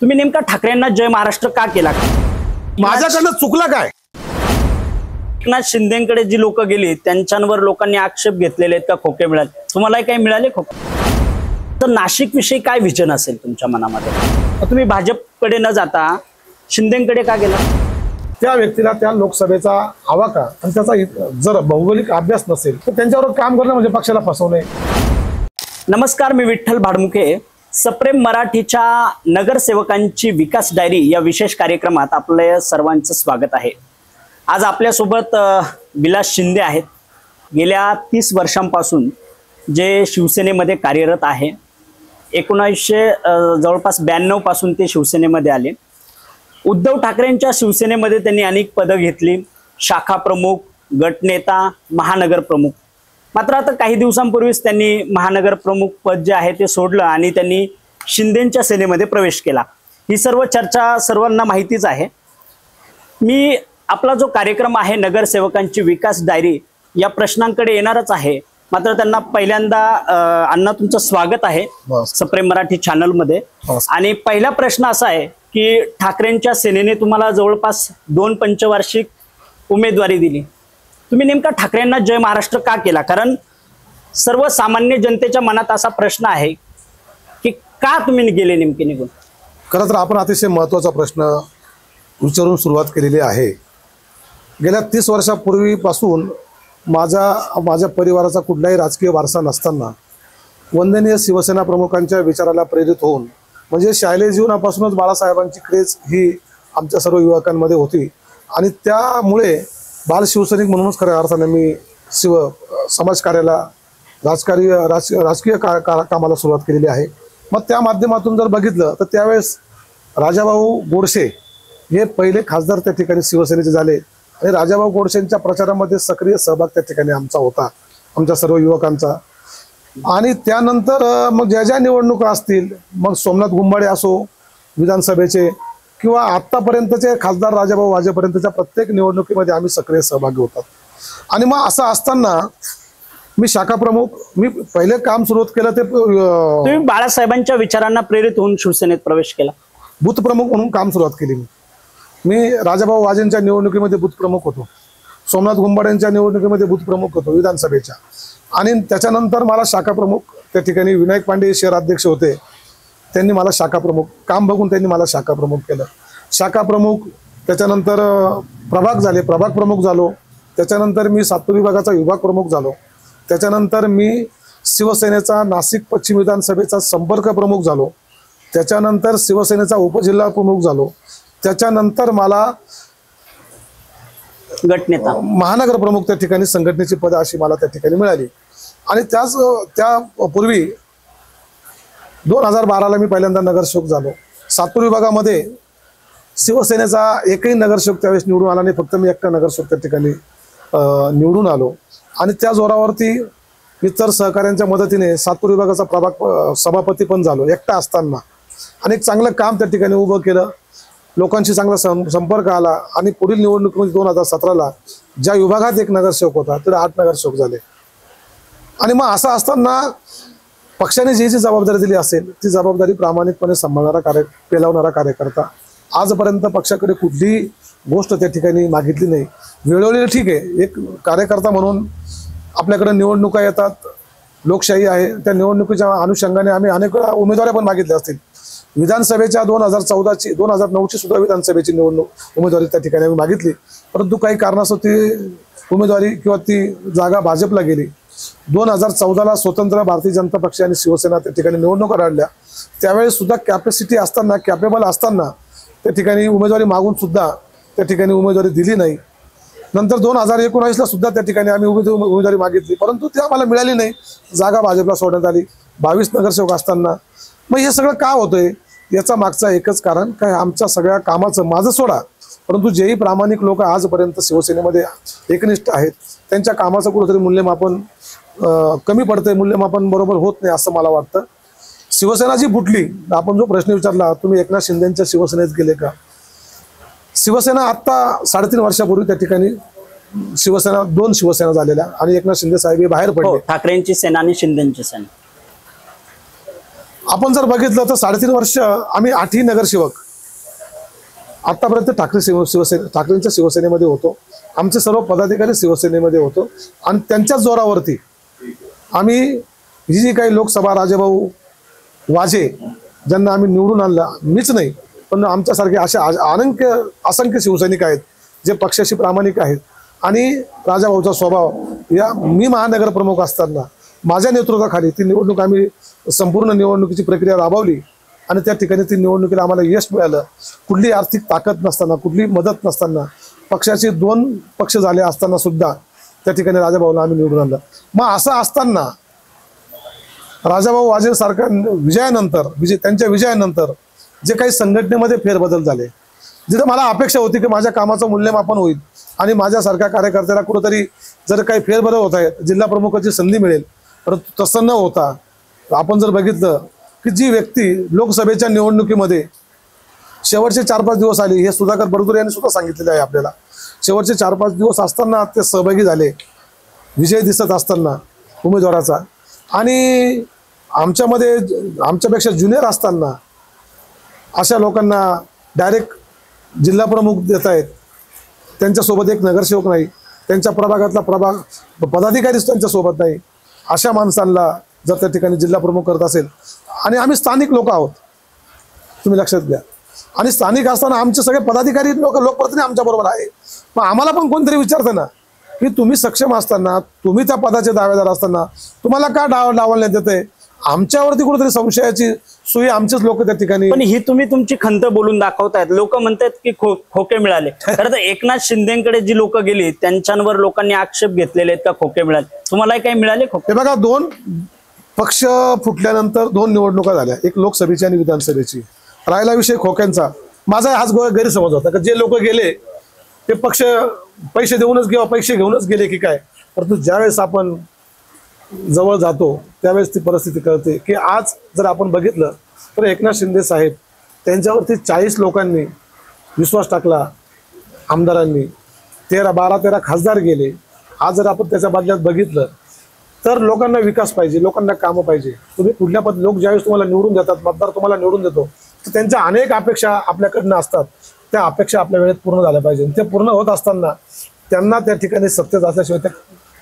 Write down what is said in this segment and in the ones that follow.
तुम्ही नेमका ठाकरेंना जय महाराष्ट्र का केला? माझ्याकडनं चुकलं काय? एकनाथ शिंदेकडे जी लोक गेली त्यांच्यावर लोकांनी आक्षेप घेतलेले आहेत का खोके मिळाले? तुम्हालाही काही मिळाले खोके? तर नाशिक विषयी काय विजन असेल तुमच्या मनामध्ये? तुम्ही भाजपकडे न जाता शिंदेकडे का गेला? त्या व्यक्तीला त्या लोकसभेचा आवाका आणि त्याचा जर भौगोलिक अभ्यास नसेल तर त्यांच्यावर काम करणं म्हणजे पक्षाला फसवणे. नमस्कार, मी विठ्ठल भाडमुखे. सप्रेम मराठीच्या नगरसेवकांची विकास डायरी या विशेष कार्यक्रमात आपल्या सर्वांचं स्वागत आहे. आज आपल्यासोबत विलास शिंदे आहेत. गेल्या 30 वर्षांपासून जे शिवसेनेमध्ये कार्यरत आहे. 1992 जवळपास पासून ते शिवसेनेमध्ये आले. उद्धव ठाकरेंच्या शिवसेनेमध्ये त्यांनी अनेक पदं घेतली. शाखा प्रमुख, गटनेता, महानगर प्रमुख. मात्र आता काही दिवसांपूर्वीच त्यांनी महानगर प्रमुख पद जे आहे ते सोडलं आणि त्यांनी शिंदेच्या सेनेमध्ये प्रवेश केला. ही सर्व चर्चा सर्वांना माहितीच आहे. मी आपला जो कार्यक्रम आहे नगरसेवकांची विकास डायरी या प्रश्नांकडे येणारच आहे. मात्र त्यांना पहिल्यांदा अण्णा तुमचं स्वागत आहे सप्रेम मराठी चॅनलमध्ये. आणि पहिला प्रश्न असा आहे की ठाकरेंच्या सेनेने तुम्हाला जवळपास 2 पंचवार्षिक उमेदवारी दिली. तुम्ही नेमका ठाकरेंना जय महाराष्ट्र का केला? कारण सर्वसामान्य जनतेच्या मनात असा प्रश्न आहे की का तुम्ही गेले नेमके निघून? खरं तर आपण अतिशय महत्त्वाचा प्रश्न विचारून सुरुवात केलेली आहे. गेल्या 30 वर्षापूर्वीपासून माझ्या परिवाराचा कुठलाही राजकीय वारसा नसताना वंदनीय शिवसेना प्रमुखांच्या विचाराला प्रेरित होऊन म्हणजे शालेय जीवनापासूनच बाळासाहेबांची क्रेज ही आमच्या सर्व युवकांमध्ये होती आणि त्यामुळे बाल शिवसैनिक म्हणूनच खऱ्या अर्थाने मी समाजकार्याला राजकीय कामाला सुरुवात केलेली आहे. मग त्या माध्यमातून जर बघितलं तर त्यावेळेस राजाभाऊ गोडसे हे पहिले खासदार त्या ठिकाणी शिवसेनेचे झाले आणि राजाभाऊ गोडसेंच्या प्रचारामध्ये सक्रिय सहभाग त्या ठिकाणी आमचा होता, आमच्या सर्व युवकांचा. आणि त्यानंतर मग ज्या निवडणुका असतील, मग सोमनाथ गुंबाडे असो विधानसभेचे किंवा आत्तापर्यंतचे खासदार राजाभाऊ वाजेपर्यंतच्या प्रत्येक निवडणुकीमध्ये आम्ही सक्रिय सहभागी होतात. आणि मग असं असताना मी शाखा प्रमुख, मी पहिले काम सुरुवात केलं ते तुम्ही बाळासाहेबांच्या विचारांना प्रेरित होऊन शिवसेनेत प्रवेश केला. बूथ प्रमुख म्हणून काम सुरुवात केली. मी राजाभाऊ वाजेंच्या निवडणुकीमध्ये बूथ प्रमुख होतो, सोमनाथ गुंबाडेंच्या निवडणुकीमध्ये बूथ प्रमुख होतो विधानसभेच्या. आणि त्याच्यानंतर मला शाखा प्रमुख त्या ठिकाणी विनायक पांडे शहराध्यक्ष होते, त्यांनी मला शाखा प्रमुख काम बघून त्यांनी मला शाखा प्रमुख केलं. शाखा प्रमुख त्याच्यानंतर प्रभाग झाले, प्रभाग प्रमुख झालो. त्याच्यानंतर मी सातपूर विभागाचा विभाग प्रमुख झालो. त्याच्यानंतर मी शिवसेनेचा नाशिक पश्चिम विधानसभेचा संपर्क प्रमुख झालो. त्याच्यानंतर शिवसेनेचा उपजिल्हा प्रमुख झालो. त्याच्यानंतर मला गटनेता, महानगर प्रमुख त्या ठिकाणी संघटनेची पदं अशी मला त्या ठिकाणी मिळाली. आणि त्यापूर्वी 2012ला मी पहिल्यांदा नगरसेवक झालो. सातपूर विभागामध्ये शिवसेनेचा एकही नगरसेवक त्यावेळेस निवडून आला नाही, फक्त मी एकटा नगरसेवक त्या ठिकाणी निवडून आलो. आणि त्या जोरावरती इतर सहकाऱ्यांच्या मदतीने सातपूर विभागाचा प्रभाग सभापती पण झालो एकटा असताना. आणि एक चांगलं काम त्या ठिकाणी उभं केलं, लोकांशी चांगला संपर्क आला. आणि पुढील निवडणुकीमध्ये 2017ला ज्या विभागात एक नगरसेवक होता तिथे 8 नगरसेवक झाले. आणि मग असं असताना पक्षाने जी जबाबदारी दिली असेल ती जबाबदारी प्रामाणिकपणे सांभाळणारा पेलवणारा कार्यकर्ता. आजपर्यंत पक्षाकडे कुठलीही गोष्ट त्या ठिकाणी मागितली नाही. वेळोवेळी ठीक आहे, एक कार्यकर्ता म्हणून आपल्याकडे निवडणुका येतात, लोकशाही आहे, त्या निवडणुकीच्या अनुषंगाने आम्ही अनेक वेळा उमेदवाऱ्या पण मागितल्या असतील. विधानसभेच्या 2014ची 2009ची सुद्धा विधानसभेची उमेदवारी त्या ठिकाणी आम्ही मागितली, परंतु काही कारणास्तव ती उमेदवारी किंवा ती जागा भाजपला गेली. 2014ला स्वतंत्र भारतीय जनता पक्ष आणि शिवसेना त्या ठिकाणी निवडणुका लढल्या. त्यावेळेस सुद्धा कॅपॅसिटी असताना, कॅपेबल असताना त्या ठिकाणी उमेदवारी मागून सुद्धा त्या ठिकाणी उमेदवारी दिली नाही. नंतर 2019ला सुद्धा त्या ठिकाणी आम्ही उमेदवारी मागितली, परंतु ती आम्हाला मिळाली नाही. जागा भाजपला सोडण्यात आली 22 नगरसेवक असताना. मग हे सगळं का होतंय याचा मागचा एकच कारण काय, आमच्या सगळ्या कामाचं माझं सोडा, परंतु जेही प्रामाणिक लोक आजपर्यंत शिवसेनेमध्ये एकनिष्ठ आहेत त्यांच्या कामाचं कुठंतरी मूल्यमापन कमी पडतंय, मूल्यमापन बरोबर होत नाही असं मला वाटतं. शिवसेना जी फुटली, आपण जो प्रश्न विचारला तुम्ही एकनाथ शिंदेच्या शिवसेनेत गेले का, शिवसेना आत्ता 3.5 वर्षापूर्वी त्या ठिकाणी शिवसेना 2 शिवसेना झालेल्या आणि एकनाथ शिंदे साहेब हे बाहेर पडले. ठाकरेंची सेना आणि शिंदेची सेना. आपण जर बघितलं तर 3.5 वर्ष आम्ही 8ही नगरसेवक आतापर्यंत ठाकरेंच्या शिवसेनेमध्ये होतो. आमचे सर्व पदाधिकारी शिवसेनेमध्ये होतो आणि त्यांच्याच जोरावरती आम्ही ही जी काही लोकसभा राजाभाऊ वाजे ज्यांना आम्ही निवडून आणलं, मीच नाही पण आमच्यासारखे अशा असंख्य शिवसैनिक आहेत जे पक्षाशी प्रामाणिक आहेत. आणि राजाभाऊचा स्वभाव मी महानगर प्रमुख असताना माझ्या नेतृत्वाखाली ती निवडणूक आम्ही संपूर्ण निवडणुकीची प्रक्रिया राबवली आणि त्या ठिकाणी ती निवडणुकीला आम्हाला यश मिळालं. कुठली आर्थिक ताकद नसताना, कुठली मदत नसताना, पक्षाचे 2 पक्ष झाले असताना सुद्धा त्या ठिकाणी राजाभाऊला आम्ही निवडून आणलं. मग असं असताना राजाभाऊ वाजेंसारख्या त्यांच्या विजयानंतर जे काही संघटनेमध्ये फेरबदल झाले, जिथं मला अपेक्षा होती की माझ्या कामाचं मूल्यमापन होईल आणि माझ्यासारख्या कार्यकर्त्याला कुठंतरी जर काही फेरबदल होत आहे जिल्हा प्रमुखाची संधी मिळेल, परंतु तसं न होता आपण जर बघितलं की जी व्यक्ती लोकसभेच्या निवडणुकीमध्ये शेवटचे 4-5 दिवस आले, हे सुधाकर बडगुरे यांनी सुद्धा सांगितलेले आहे आपल्याला, शेवटचे 4-5 दिवस असताना ते सहभागी झाले, विजय दिसत असताना उमेदवाराचा, आणि आमच्यापेक्षा ज्युनियर असताना अशा लोकांना डायरेक्ट जिल्हा प्रमुख देत आहेत. त्यांच्यासोबत एक नगरसेवक नाही, त्यांच्या प्रभागातला पदाधिकारीच त्यांच्यासोबत नाही. अशा माणसांना जर त्या ठिकाणी जिल्हा प्रमुख करत असेल, आणि आम्ही स्थानिक लोक आहोत, तुम्ही लक्षात घ्या, आणि स्थानिक असताना आमचे सगळे पदाधिकारी लोकप्रतिनिधी आमच्याबरोबर आहे. मग आम्हाला पण कोणतरी विचारतं ना की तुम्ही सक्षम असताना, तुम्ही त्या पदाचे दावेदार असताना तुम्हाला का डावलण्यात येते? आमच्यावरती कुठेतरी संशयाची सुई आमचेच लोक त्या ठिकाणी. पण ही तुम्ही तुमची खंत बोलून दाखवतायत. लोक म्हणतात की खोके मिळाले. खरं तर एकनाथ शिंदेकडे जी लोक गेली त्यांच्यावर लोकांनी आक्षेप घेतलेले आहेत का खोके मिळाले? तुम्हाला काही मिळाले खोके? हे बघा, 2 पक्ष फुटल्यानंतर 2 निवडणुका झाल्या, एक लोकसभेची आणि विधानसभेची. राहिला विषय खोक्यांचा. माझा हाच गैरसमज होता की जे लोक गेले ते पक्ष पैसे देऊनच किंवा पैसे घेऊनच गेले की काय. परंतु ज्यावेळेस आपण जवळ जातो त्यावेळेस ती परिस्थिती कळते की आज जर आपण बघितलं तर एकनाथ शिंदे साहेब त्यांच्यावरती 40 लोकांनी विश्वास टाकला, आमदारांनी 12-13 खासदार गेले. आज जर आपण त्याच्या बदल्यात बघितलं तर लोकांना विकास पाहिजे, लोकांना कामं पाहिजे. तुम्ही कुठल्या लोक ज्यावेळेस तुम्हाला निवडून देतात, मतदार तुम्हाला निवडून देतो, तर त्यांच्या अनेक अपेक्षा आपल्याकडनं असतात. त्या अपेक्षा आपल्या वेळेत पूर्ण झाल्या पाहिजे. ते पूर्ण होत असताना त्यांना त्या ठिकाणी सत्तेत असल्याशिवाय त्या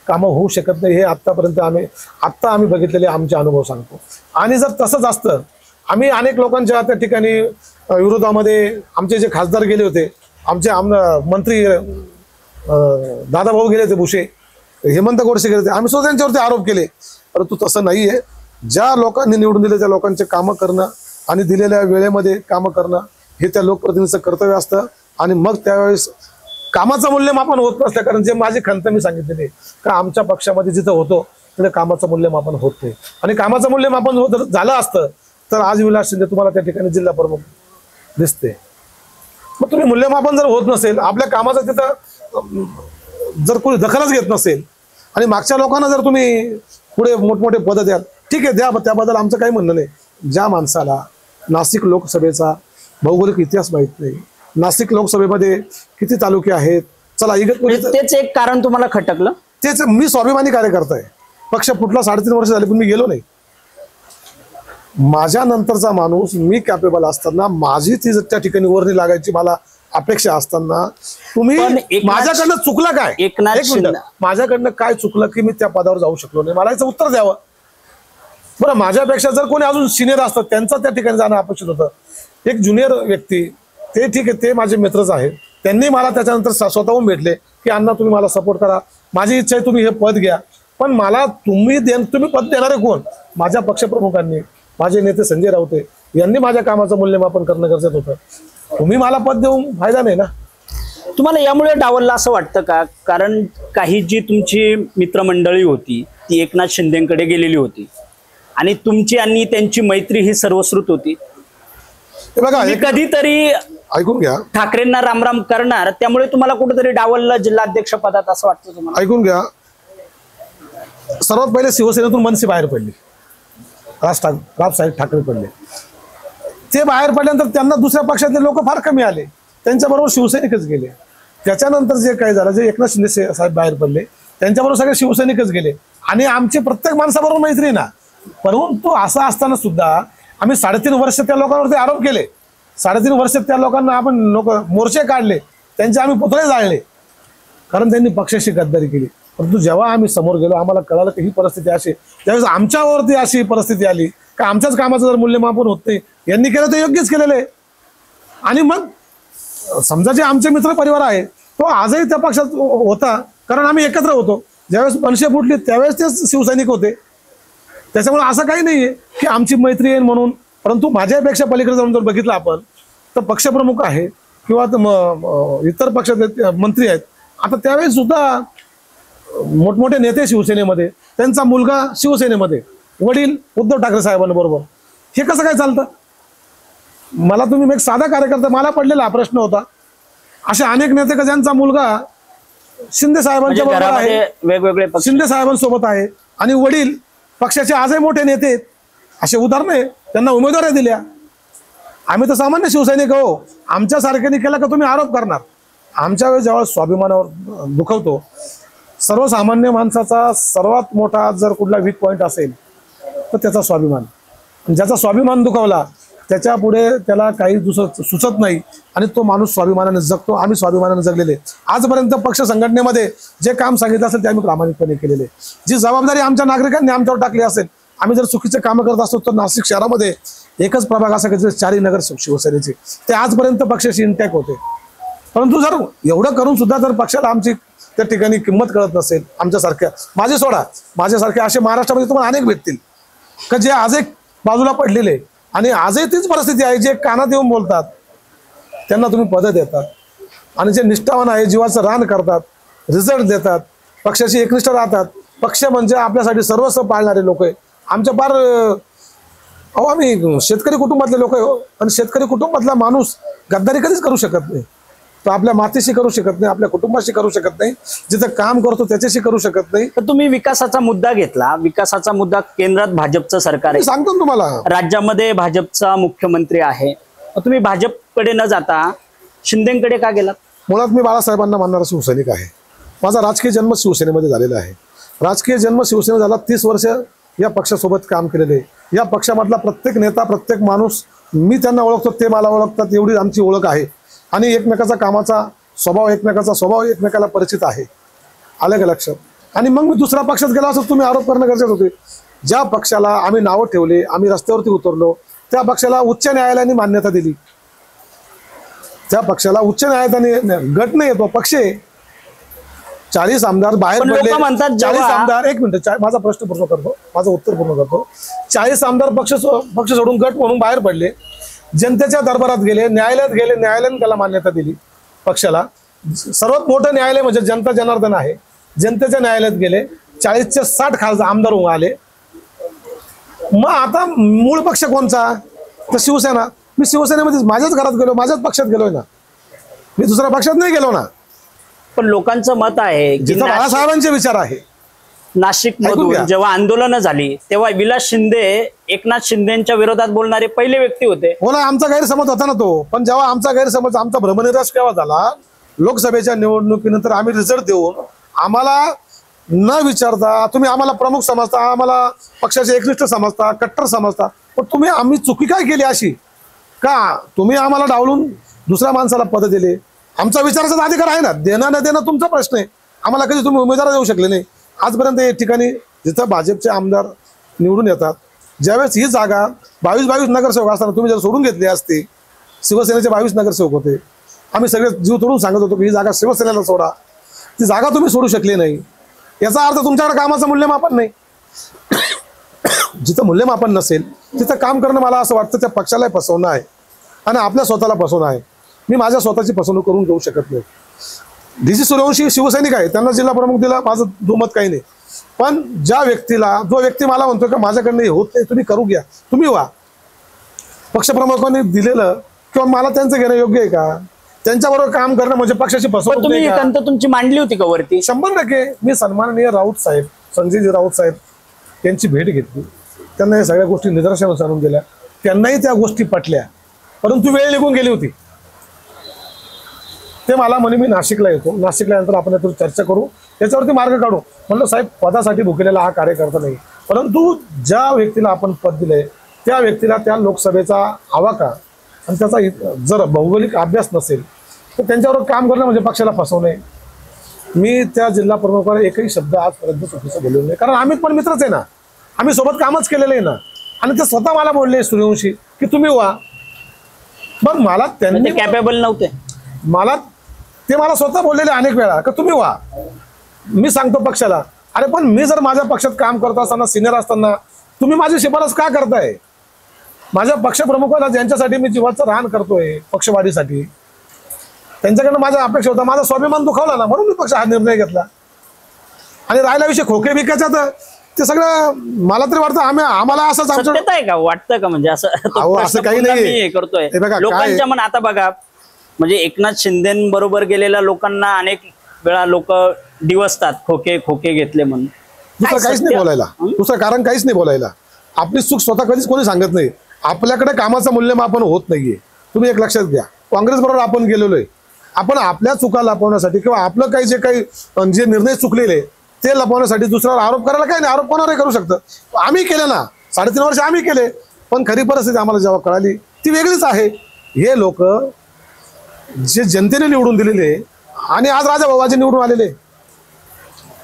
कामं होऊ शकत नाही. हे आत्ता आम्ही बघितलेले आमचे अनुभव सांगतो. आणि जर तसंच असतं, आम्ही अनेक लोकांच्या त्या ठिकाणी विरोधामध्ये आमचे जे खासदार गेले होते, आमचे मंत्री दादाभाऊ गेले होते भुसे, हेमंत गोडसे गेले होते, आम्ही सुद्धा त्यांच्यावरती आरोप केले. परंतु तसं नाही आहे. ज्या लोकांनी निवडून दिले त्या लोकांचे कामं करणं आणि दिलेल्या वेळेमध्ये कामं करणं हे त्या लोकप्रतिनिधीचं कर्तव्य असतं. आणि मग त्यावेळेस कामाचं मूल्यमापन होत नसल्या कारण जे माझी खंत मी सांगितलेली का आमच्या पक्षामध्ये जिथं होतो तिथे कामाचं मूल्यमापन होत नाही. आणि कामाचं मूल्यमापन झालं असतं तर आज विलास शिंदे तुम्हाला त्या ठिकाणी जिल्हा प्रमुख दिसते. मग तुम्ही मूल्यमापन जर होत नसेल, आपल्या कामाचं तिथं जर कोणी दखलच घेत नसेल आणि मागच्या लोकांना जर तुम्ही पुढे मोठमोठे पद द्याल, ठीक आहे द्या, त्याबद्दल आमचं काही म्हणणं नाही. ज्या माणसाला नाशिक लोकसभेचा भौगोलिक इतिहास माहित नाही, नाशिक लोकसभेमध्ये किती तालुके आहेत, चला तेच एक कारण तुम्हाला खटकलं. तेच मी स्वाभिमानी कार्यकर्ता आहे. पक्ष फुटला 3.5 वर्ष झाले पण मी गेलो नाही. माझ्या नंतरचा माणूस मी कॅपेबल असताना, माझी ती त्या ठिकाणी वर्णी लागायची मला अपेक्षा असताना तुम्ही माझ्याकडनं चुकलं काय? माझ्याकडनं काय चुकलं की मी त्या पदावर जाऊ शकलो नाही? मला याचं उत्तर द्यावं. बरं, माझ्यापेक्षा जर कोणी अजून सिनियर असतात त्यांचं त्या ठिकाणी जाणं अपेक्षित होतं. एक ज्युनियर व्यक्ती, ते ठीक आहे, ते माझे मित्रच आहेत, त्यांनी मला त्याच्यानंतर स्वतःहून भेटले की अण्णा तुम्ही मला सपोर्ट करा, माझी इच्छा आहे तुम्ही हे पद घ्या. पण मला तुम्ही पद देणारे कोण? माझ्या पक्षप्रमुखांनी, माझे नेते संजय राऊते यांनी माझ्या कामाचं मूल्यमापन करणं गरजेचं होतं. तुम्ही मला पद देऊन फायदा नाही ना. तुम्हाला यामुळे डावललं असं वाटतं का? कारण काही जी तुमची मित्रमंडळी होती ती एकनाथ शिंदेकडे गेलेली होती आणि तुमची आणि त्यांची मैत्री ही सर्वश्रुत होती. बघा, कधीतरी ऐकून घ्या, ठाकरेंना रामराम करणार, त्यामुळे तुम्हाला कुठेतरी डावललं जिल्हाध्यक्ष पदात असं वाटतं तुम्हाला? ऐकून घ्या, सर्वात पहिले शिवसेनेतून मनसे बाहेर पडली, राजसाहेब ठाकरे पडले. ते बाहेर पडल्यानंतर त्यांना दुसऱ्या पक्षातले लोक फार कमी आले, त्यांच्याबरोबर शिवसैनिकच गेले. त्याच्यानंतर जे काही झालं, जे एकनाथ शिंदे साहेब बाहेर पडले त्यांच्याबरोबर सगळे शिवसैनिकच गेले आणि आमची प्रत्येक माणसाबरोबर मैत्री ना. परंतु असं असताना सुद्धा आम्ही 3.5 वर्ष त्या लोकांवरती आरोप केले, 3.5 वर्ष त्या लोकांना आपण मोर्चे काढले, त्यांचे आम्ही पुतळे जाळले, कारण त्यांनी पक्षाशी गद्दारी केली. परंतु जेव्हा आम्ही समोर गेलो आम्हाला कळालं की ही परिस्थिती अशी, त्यावेळेस आमच्यावरती अशी परिस्थिती आली का आमच्याच कामाचं जर मूल्यमापन होत नाही, यांनी केलं तर योग्यच केलेलं आहे. आणि मग समजा जे आमचे मित्र परिवार आहे तो आजही त्या पक्षात होता, कारण आम्ही एकत्र होतो. ज्यावेळेस मनसे फुटली त्यावेळेस ते शिवसैनिक होते. त्याच्यामुळे असं काही नाहीये की आमची मैत्री आहे म्हणून. परंतु माझ्यापेक्षा पलीकडे जाऊन जर बघितलं आपण तर पक्षप्रमुख आहे किंवा इतर पक्षाचे मंत्री आहेत, आता त्यावेळेस सुद्धा मोठमोठे नेते शिवसेनेमध्ये, त्यांचा मुलगा शिवसेनेमध्ये, वडील उद्धव ठाकरे साहेबांबरोबर, हे कसं काय चालतं? मला तुम्ही एक साधा कार्यकर्ता, मला पडलेला हा प्रश्न होता. असे अनेक नेते का ज्यांचा मुलगा शिंदे साहेबांच्या बरोबर आहे, वेगवेगळे शिंदे साहेबांसोबत आहे आणि वडील पक्षाचे आजही मोठे नेते आहेत, असे उदाहरण आहे. त्यांना उमेदवारी दिल्या. आम्ही तर सामान्य शिवसैनिक हो, आमच्यासारख्याने केला का तुम्ही आरोप करणार? आमच्या वेळेस जेव्हा स्वाभिमानावर दुखवतो, सर्वसामान्य माणसाचा सर्वात मोठा जर कुठला वीक पॉईंट असेल तर त्याचा स्वाभिमान. ज्याचा स्वाभिमान दुखावला त्याच्या पुढे त्याला काही दुसरं सुचत नाही आणि तो माणूस स्वाभिमानाने जगतो. आम्ही स्वाभिमानाने जगलेले. आजपर्यंत पक्ष संघटनेमध्ये जे काम सांगितलं असेल ते आम्ही प्रामाणिकपणे केलेले. जी जबाबदारी आमच्या नागरिकांनी आमच्यावर टाकली असेल, आम्ही जर चुकीचे कामं करत असतो तर नाशिक शहरामध्ये एकच प्रभाग असा की 4 नगर शिवसेनेचे, ते आजपर्यंत पक्षाशी इंटॅक्ट होते. परंतु जर एवढं करून सुद्धा जर पक्षाला आमची त्या ठिकाणी किंमत कळत नसेल, आमच्यासारख्या माझ्यासारखे असे महाराष्ट्रामध्ये तुम्हाला अनेक भेटतील का जे आज एक बाजूला पडलेले आणि आजही तीच परिस्थिती आहे. जे कानात येऊन बोलतात त्यांना तुम्ही पदं देतात आणि जे निष्ठावान आहे, जीवाचं रान करतात, रिझल्ट देतात, पक्षाशी एकनिष्ठ राहतात. पक्ष म्हणजे आपल्यासाठी सर्वस्व पाळणारे लोक आहे. आमच्या फार आम्ही शेतकरी कुटुंबातले लोक आहे आणि शेतकरी कुटुंबातला माणूस गद्दारी कधीच करू शकत नाही. तो आपल्या मातीशी करू शकत नाही, आपल्या कुटुंबाशी करू शकत नाही, जिथं काम करतो त्याच्याशी करू शकत नाही. तर तुम्ही विकासाचा मुद्दा घेतला. विकासाचा मुद्दा, केंद्रात भाजपचं सरकार आहे, सांगतो तुम्हाला, राज्यामध्ये भाजपचा मुख्यमंत्री आहे. तुम्ही भाजपकडे न जाता शिंदेकडे का गेलात? मुळात मी बाळासाहेबांना मानणारा शिवसैनिक आहे. माझा राजकीय जन्म शिवसेनेमध्ये झालेला आहे. राजकीय जन्म शिवसेनेत झाला. 30 वर्ष या पक्षासोबत काम केलेले. या पक्षामधला प्रत्येक नेता, प्रत्येक माणूस मी त्यांना ओळखतो, ते मला ओळखतात, एवढी आमची ओळख आहे. आणि एकमेकाचा कामाचा स्वभाव, एकमेकाचा स्वभाव एकमेकाला परिचित आहे. आलं का लक्षात? आणि मग मी दुसऱ्या पक्षात गेला असं तुम्ही आरोप करणं गरजेचे होते. ज्या पक्षाला आम्ही नावं ठेवले, आम्ही रस्त्यावरती उतरलो, त्या पक्षाला उच्च न्यायालयाने मान्यता दिली. त्या पक्षाला उच्च न्यायालयाने, गट नाही येतो पक्ष, 40 आमदार बाहेर पडले. 40 आमदार, एक मिनिट, माझा प्रश्न पूर्ण करतो, माझं उत्तर पूर्ण करतो. 40 आमदार पक्ष सोडून गट म्हणून बाहेर पडले, जनतेच्या दरबारात गेले, न्यायालयात गेले, न्यायालयाने त्याला मान्यता दिली पक्षाला. सर्वात मोठं न्यायालय म्हणजे जनता जनार्दन आहे. जनतेच्या न्यायालयात गेले, 40चे 60 खासदार आमदार होऊन आले. मग आता मूळ पक्ष कोणचा? तर शिवसेना. मी शिवसेनेमध्ये माझ्याच घरात गेलो, माझ्याच पक्षात गेलोय ना, मी दुसऱ्या पक्षात नाही गेलो ना. पण लोकांचं मत आहे की जिथं बाळासाहेबांचे विचार आहे. नाशिक मधून जेव्हा आंदोलनं झाली तेव्हा विलास शिंदे एकनाथ शिंदेच्या विरोधात बोलणारे पहिले व्यक्ती होते. हो ना, आमचा गैरसमज होता ना तो. पण जेव्हा आमचा गैरसमज, आमचा भ्रमनिराश केव्हा झाला, लोकसभेच्या निवडणुकीनंतर आम्ही रिझल्ट देऊन आम्हाला न विचारता, तुम्ही आम्हाला प्रमुख समजता, आम्हाला पक्षाचे एकनिष्ठ समजता, कट्टर समजता, पण तुम्ही आम्ही चुकी काय केली अशी का तुम्ही आम्हाला डावलून दुसऱ्या माणसाला पद दिले? आमचा विचाराचा अधिकार आहे ना, देणं न देणं तुमचा प्रश्न आहे. आम्हाला कधी तुम्ही उमेदवार देऊ शकले नाही. आजपर्यंत या ठिकाणी जिथं भाजपचे आमदार निवडून येतात, ज्यावेळेस ही जागा 22 नगरसेवक असताना तुम्ही जर सोडून घेतली असती, शिवसेनेचे 22 नगरसेवक होते, आम्ही सगळे जीव तोडून सांगत होतो की ही जागा शिवसेनेला सोडा, ती जागा तुम्ही सोडू शकली नाही. याचा अर्थ तुमच्याकडे कामाचं मूल्यमापन नाही. जिथं मूल्यमापन नसेल तिथं काम करणं मला असं वाटतं त्या पक्षाला फसवणं आहे आणि आपल्या स्वतःला फसवणं आहे. मी माझ्या स्वतःची फसवणूक करून घेऊ शकत नाही. डी.जी. सूर्यवंशी शिवसैनिक आहे, त्यांना जिल्हा प्रमुख दिला, माझं दुमत काही नाही. पण ज्या व्यक्तीला, जो व्यक्ती मला म्हणतो का माझ्याकडनं होत नाही, तुम्ही करू घ्या, तुम्ही व्हा, पक्षप्रमुखांनी दिलेलं किंवा मला त्यांचं घेणं योग्य आहे का? त्यांच्याबरोबर काम करणं म्हणजे पक्षाची फसवणूक तुम्ही कंत तुमची मांडली होती का वरती? 100%. मी सन्माननीय राऊत साहेब, संजयजी राऊत साहेब यांची भेट घेतली, त्यांना या सगळ्या गोष्टी निदर्शनास आणून दिल्या, त्यांनाही त्या गोष्टी पटल्या. परंतु वेळ निघून गेली होती. ते मला म्हणे मी नाशिकला येतो, नाशिकला नंतर आपण यातून चर्चा करू, त्याच्यावरती मार्ग काढू. म्हणलं साहेब, पदासाठी भुकेलेला हा कार्यकर्ता नाही, परंतु ज्या व्यक्तीला आपण पद दिलंय त्या व्यक्तीला त्या लोकसभेचा आवाका आणि त्याचा जर भौगोलिक अभ्यास नसेल तर त्यांच्यावर काम करणं म्हणजे पक्षाला फसवणे. मी त्या जिल्हा प्रमुखाला एकही शब्द आजपर्यंत चुकीचं बोललो नाही, कारण आम्ही पण मित्रच आहे ना, आम्ही सोबत कामच केलेलं आहे ना. आणि ते स्वतः मला बोलले सूर्यवंशी की तुम्ही व्हा. मग मला त्यांनी कॅपेबल नव्हते, ते मला स्वतः बोललेले अनेक वेळा की तुम्ही व्हा. मी सांगतो पक्षाला, अरे पण मी जर माझ्या पक्षात काम करत असताना, सिनियर असताना तुम्ही माझी शिफारस का करताय? माझ्या पक्षप्रमुखाला ज्यांच्यासाठी मी जीवाचं रान करतोय पक्षवाढीसाठी, त्यांच्याकडनं माझ्या अपेक्षा होता, माझा स्वाभिमान दुखावला ना, म्हणून मी पक्ष हा निर्णय घेतला. आणि राहिला विषय खोके बिकायचा, तर ते सगळं मला तरी वाटतं आम्हाला असंच सत्यता आहे का, वाटतं का म्हणजे असं असं काही नाही करतोय हे बघा, लोकांच्या मन. आता बघा म्हणजे एकनाथ शिंदेबरोबर गेलेल्या लोकांना अनेक वेळा लोक दिवसतात खोके खोके घेतले म्हणून. दुसरं काहीच नाही बोलायला, दुसरं कारण काहीच नाही बोलायला. आपली चूक स्वतः कधीच कोणी सांगत नाही. आपल्याकडे कामाचं मूल्यमापन होत नाहीये. तुम्ही एक लक्षात घ्या, काँग्रेस बरोबर आपण गेलेलो आहे. आपण आपल्या चुका लपवण्यासाठी किंवा आपलं काही जे निर्णय चुकलेले ते लपवण्यासाठी दुसऱ्यावर आरोप करायला काही नाही. आरोप कोणावरही करू शकतं. आम्ही केले ना, 3.5 वर्ष आम्ही केले, पण खरी परिस्थिती आम्हाला जेव्हा कळाली ती वेगळीच आहे. हे लोक जे जनतेने निवडून दिलेले आणि आज राजाभाऊ निवडून आलेले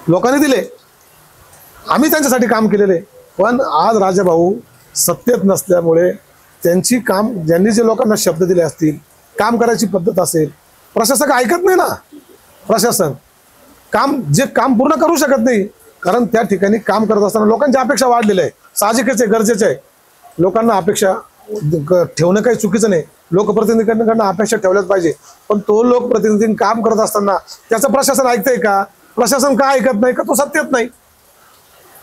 लोकांनी दिले, आम्ही त्यांच्यासाठी काम केलेले, पण आज राजाभाऊ सत्तेत नसल्यामुळे त्यांची काम, ज्यांनी जे लोकांना शब्द दिले असतील, काम करायची पद्धत असेल, प्रशासक ऐकत नाही ना. प्रशासन जे काम पूर्ण करू शकत नाही, कारण त्या ठिकाणी काम करत असताना लोकांच्या अपेक्षा वाढलेल्या आहे. साहजिकच आहे, गरजेचं आहे. लोकांना अपेक्षा ठेवणं काही चुकीचं नाही. लोकप्रतिनिधींकडनं अपेक्षा ठेवल्याच पाहिजे, पण तो लोकप्रतिनिधी काम करत असताना त्याचं प्रशासन ऐकतंय का? प्रशासन का ऐकत नाही? का तो सत्तेत नाही?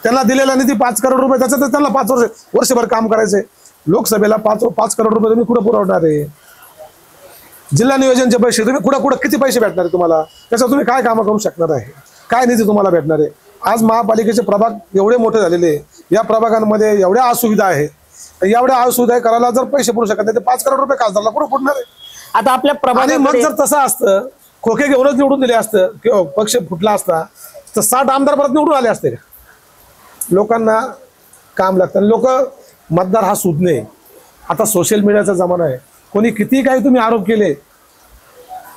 त्यांना दिलेला निधी 5 करोड रुपये, त्याचं तर त्यांना 5 वर्षभर काम करायचंय. लोकसभेला 5 करोड रुपये तुम्ही कुठं पुरवणार आहे? जिल्हा नियोजनचे पैसे तुम्ही कुठं किती पैसे भेटणार आहे तुम्हाला? त्याच्यावर तुम्ही काय कामं करू शकणार आहे? काय निधी तुम्हाला भेटणार आहे? आज महापालिकेचे प्रभाग एवढे मोठे झालेले, या प्रभागांमध्ये एवढ्या असुविधा आहेत, एवढ्या असुविधा करायला जर पैसे पुरू शकत नाही, तर 5 करोड रुपये खासदारला कुठं फुटणार आहे? आता आपल्या आणि मग जर तसं असतं, खोके घेऊनच निवडून दिले असतं किंवा पक्ष फुटला असता, तर 60 आमदार परत निवडून आले असते का? लोकांना काम लागतं. लोक मतदार हा सुज्ञ. आता सोशल मीडियाचा जमाना आहे. कोणी किती काही तुम्ही आरोप केले,